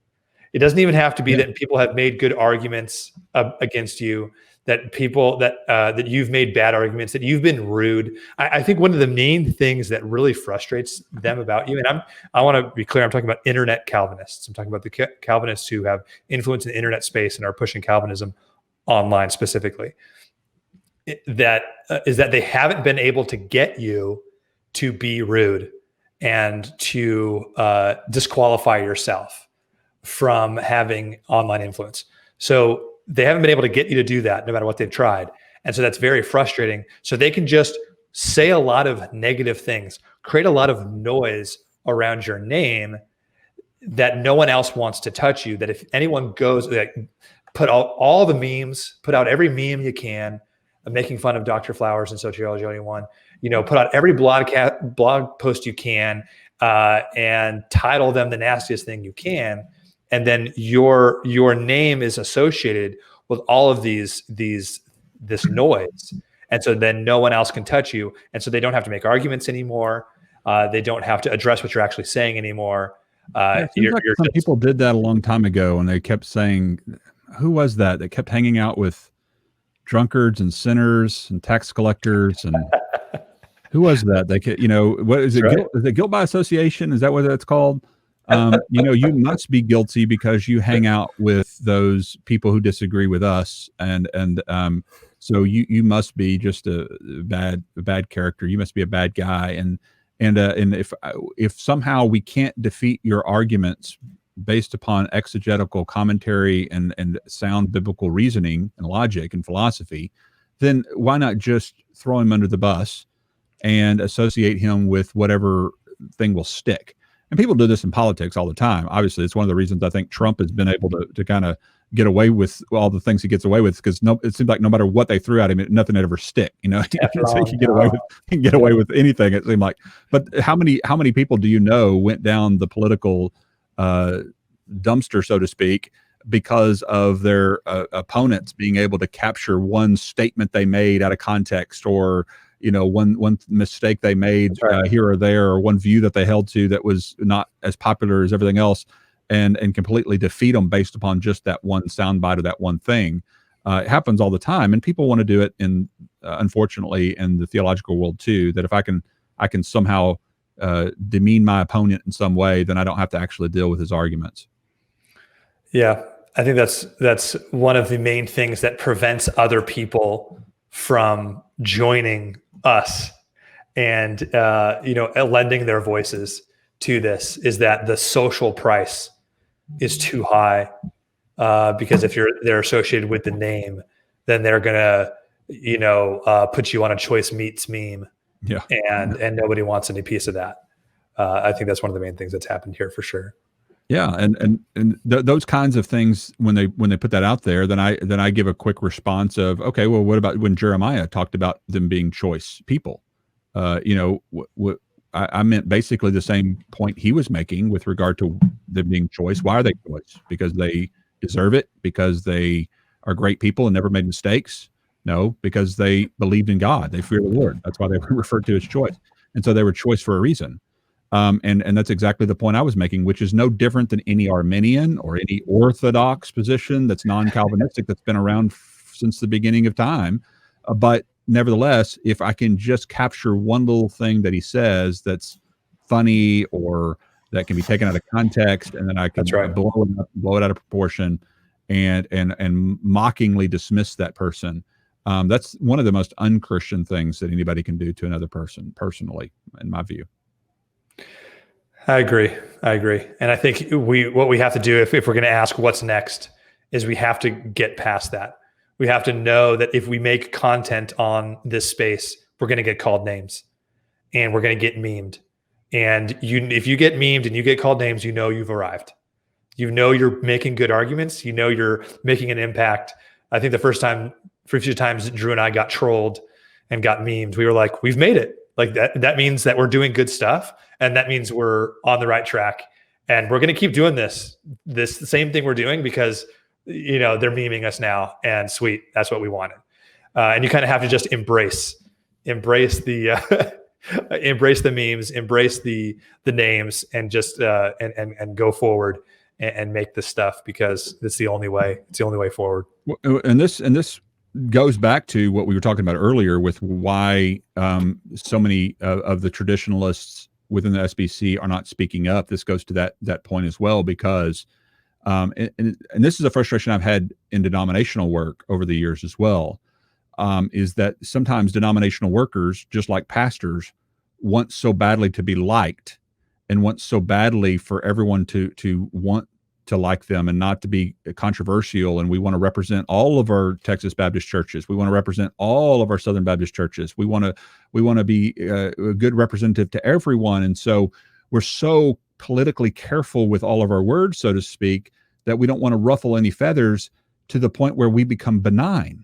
C: It doesn't even have to be that people have made good arguments against you. that people that you've made bad arguments, that you've been rude. I think one of the main things that really frustrates them about you, and I want to be clear, I'm talking about internet Calvinists. I'm talking about the Calvinists who have influence in the internet space and are pushing Calvinism online specifically. That is that they haven't been able to get you to be rude and to disqualify yourself from having online influence. So they haven't been able to get you to do that no matter what they've tried. And so that's very frustrating. So they can just say a lot of negative things, create a lot of noise around your name that no one else wants to touch you. That if anyone goes, like, put out all the memes, put out every meme you can, making fun of Dr. Flowers and Soteriology101, put out every blog post you can, and title them the nastiest thing you can. And then your name is associated with all of this noise. And so then no one else can touch you. And so they don't have to make arguments anymore. They don't have to address what you're actually saying anymore.
B: It seems like some people did that a long time ago, and they kept saying, who was that kept hanging out with drunkards and sinners and tax collectors? And who was that? They could, what is it?
C: Right.
B: Guilt, is it guilt by association? Is that what that's called? You must be guilty because you hang out with those people who disagree with us, and so you must be just a bad character. You must be a bad guy, and if somehow we can't defeat your arguments based upon exegetical commentary and sound biblical reasoning and logic and philosophy, then why not just throw him under the bus and associate him with whatever thing will stick? And people do this in politics all the time. Obviously, it's one of the reasons I think Trump has been able to kind of get away with all the things he gets away with, because it seems like no matter what they threw at him, nothing would ever stick. So he can get away with anything, it seemed like. But how many people do you know went down the political dumpster, so to speak, because of their opponents being able to capture one statement they made out of context, or one mistake they made here or there, or one view that they held to that was not as popular as everything else, and completely defeat them based upon just that one soundbite or that one thing. It happens all the time, and people want to do it unfortunately in the theological world too. That if I can somehow demean my opponent in some way, then I don't have to actually deal with his arguments.
C: Yeah, I think that's one of the main things that prevents other people from joining us and lending their voices to this, is that the social price is too high, because if they're associated with the name, then they're gonna put you on a choice meats meme.
B: Yeah,
C: and nobody wants any piece of that. I think that's one of the main things that's happened here for sure.
B: Yeah, and those kinds of things, when they put that out there, then I give a quick response of, okay, well, what about when Jeremiah talked about them being choice people? I meant basically the same point he was making with regard to them being choice. Why are they choice? Because they deserve it? Because they are great people and never made mistakes? No, because they believed in God. They fear the Lord. That's why they were referred to as choice. And so they were choice for a reason. And that's exactly the point I was making, which is no different than any Arminian or any Orthodox position that's non-Calvinistic that's been around since the beginning of time. But nevertheless, if I can just capture one little thing that he says that's funny or that can be taken out of context, and then I can blow it out of proportion and mockingly dismiss that person, that's one of the most unchristian things that anybody can do to another person, personally, in my view.
C: I agree. And I think what we have to do if we're going to ask what's next is we have to get past that. We have to know that if we make content on this space, we're going to get called names and we're going to get memed. And if you get memed and you get called names, you've arrived. You're making good arguments. You're making an impact. I think the few times Drew and I got trolled and got memed, we were like, we've made it. Like that means that we're doing good stuff, and that means we're on the right track, and we're going to keep doing this same thing we're doing because they're memeing us now, and sweet, that's what we wanted. And you kind of have to just embrace the embrace the memes, embrace the names, and just and go forward and make this stuff, because it's the only way. It's the only way forward.
B: And this goes back to what we were talking about earlier with why so many of the traditionalists within the SBC are not speaking up. This goes to that point as well, because and this is a frustration I've had in denominational work over the years as well, is that sometimes denominational workers, just like pastors, want so badly to be liked and want so badly for everyone to want to like them and not to be controversial. And we want to represent all of our Texas Baptist churches. We want to represent all of our Southern Baptist churches. We want to be a good representative to everyone. And so we're so politically careful with all of our words, so to speak, that we don't want to ruffle any feathers to the point where we become benign.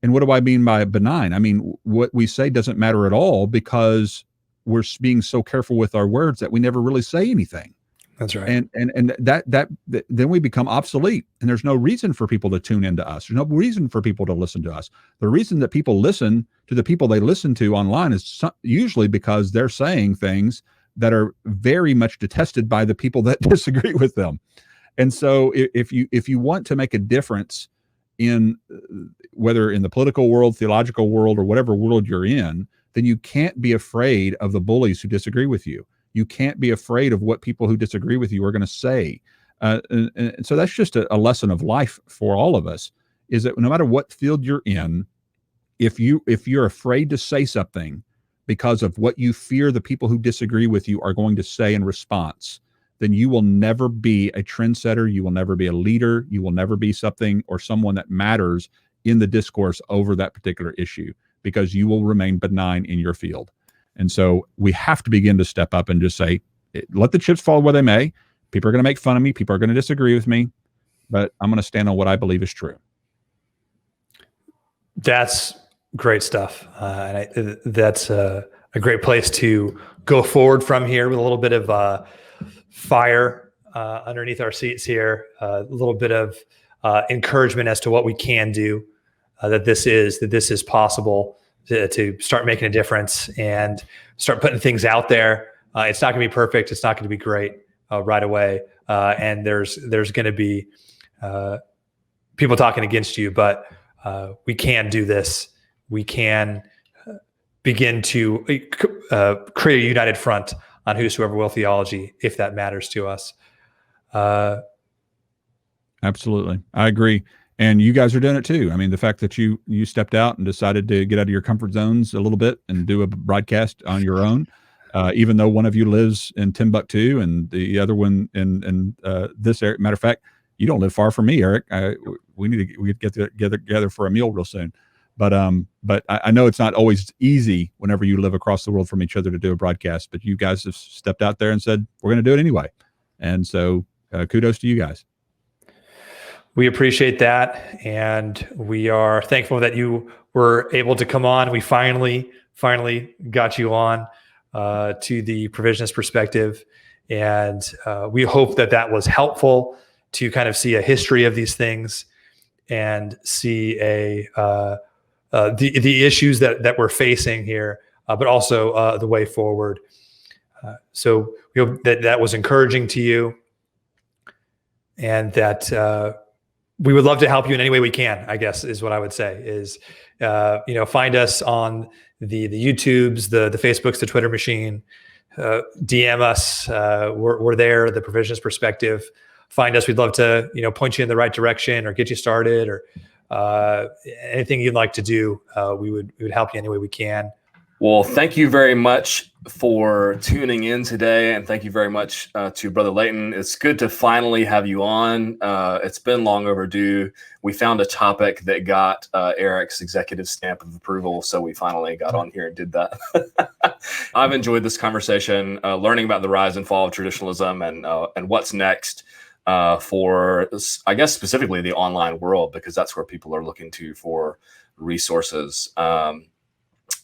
B: And what do I mean by benign? I mean, what we say doesn't matter at all because we're being so careful with our words that we never really say anything.
C: That's right.
B: And that then we become obsolete, and there's no reason for people to tune into us. There's no reason for people to listen to us. The reason that people listen to the people they listen to online is usually because they're saying things that are very much detested by the people that disagree with them. And so if you want to make a difference in whether in the political world, theological world, or whatever world you're in, then you can't be afraid of the bullies who disagree with you. You can't be afraid of what people who disagree with you are going to say. And so that's just a lesson of life for all of us, is that no matter what field you're in, if you're afraid to say something because of what you fear the people who disagree with you are going to say in response, then you will never be a trendsetter. You will never be a leader. You will never be something or someone that matters in the discourse over that particular issue, because you will remain benign in your field. And so we have to begin to step up and just say, let the chips fall where they may. People are going to make fun of me. People are going to disagree with me, but I'm going to stand on what I believe is true.
C: That's great stuff. That's a great place to go forward from here, with a little bit of fire underneath our seats here, a little bit of encouragement as to what we can do, that this is possible, to start making a difference and start putting things out there. It's not going to be perfect. It's not going to be great right away. And there's going to be people talking against you, but we can do this. We can begin to create a united front on whosoever will theology, if that matters to us.
B: Absolutely. I agree. And you guys are doing it too. I mean, the fact that you stepped out and decided to get out of your comfort zones a little bit and do a broadcast on your own, even though one of you lives in Timbuktu and the other one in this area. Matter of fact, you don't live far from me, Eric. We need to get together for a meal real soon. But I know it's not always easy whenever you live across the world from each other to do a broadcast. But you guys have stepped out there and said, we're going to do it anyway. And so kudos to you guys.
C: We appreciate that, and we are thankful that you were able to come on. We finally got you on to the Provisionist Perspective, and we hope that was helpful to kind of see a history of these things and see the issues that we're facing here, but also the way forward. So we hope that was encouraging to you, and that we would love to help you in any way we can, I guess is what I would say, is, find us on the YouTubes, the Facebooks, the Twitter machine, DM us. We're there, the Provisionist Perspective. Find us. We'd love to, point you in the right direction or get you started, or anything you'd like to do. We would help you any way we can.
A: Well, thank you very much for tuning in today, and thank you very much to Brother Leighton. It's good to finally have you on. It's been long overdue. We found a topic that got Eric's executive stamp of approval, so we finally got on here and did that. I've enjoyed this conversation, learning about the rise and fall of traditionalism and what's next for, I guess, specifically the online world, because that's where people are looking to for resources.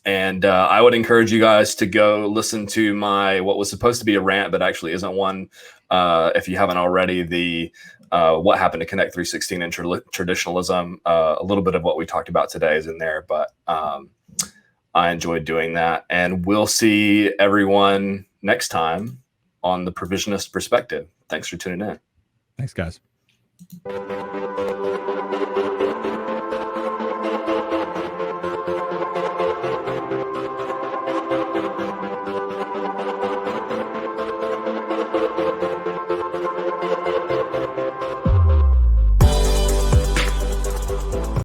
A: And I would encourage you guys to go listen to what was supposed to be a rant, but actually isn't one. If you haven't already, the What Happened to Connect 316 and Traditionalism. A little bit of what we talked about today is in there, but I enjoyed doing that. And we'll see everyone next time on the Provisionist Perspective. Thanks for tuning in.
B: Thanks, guys.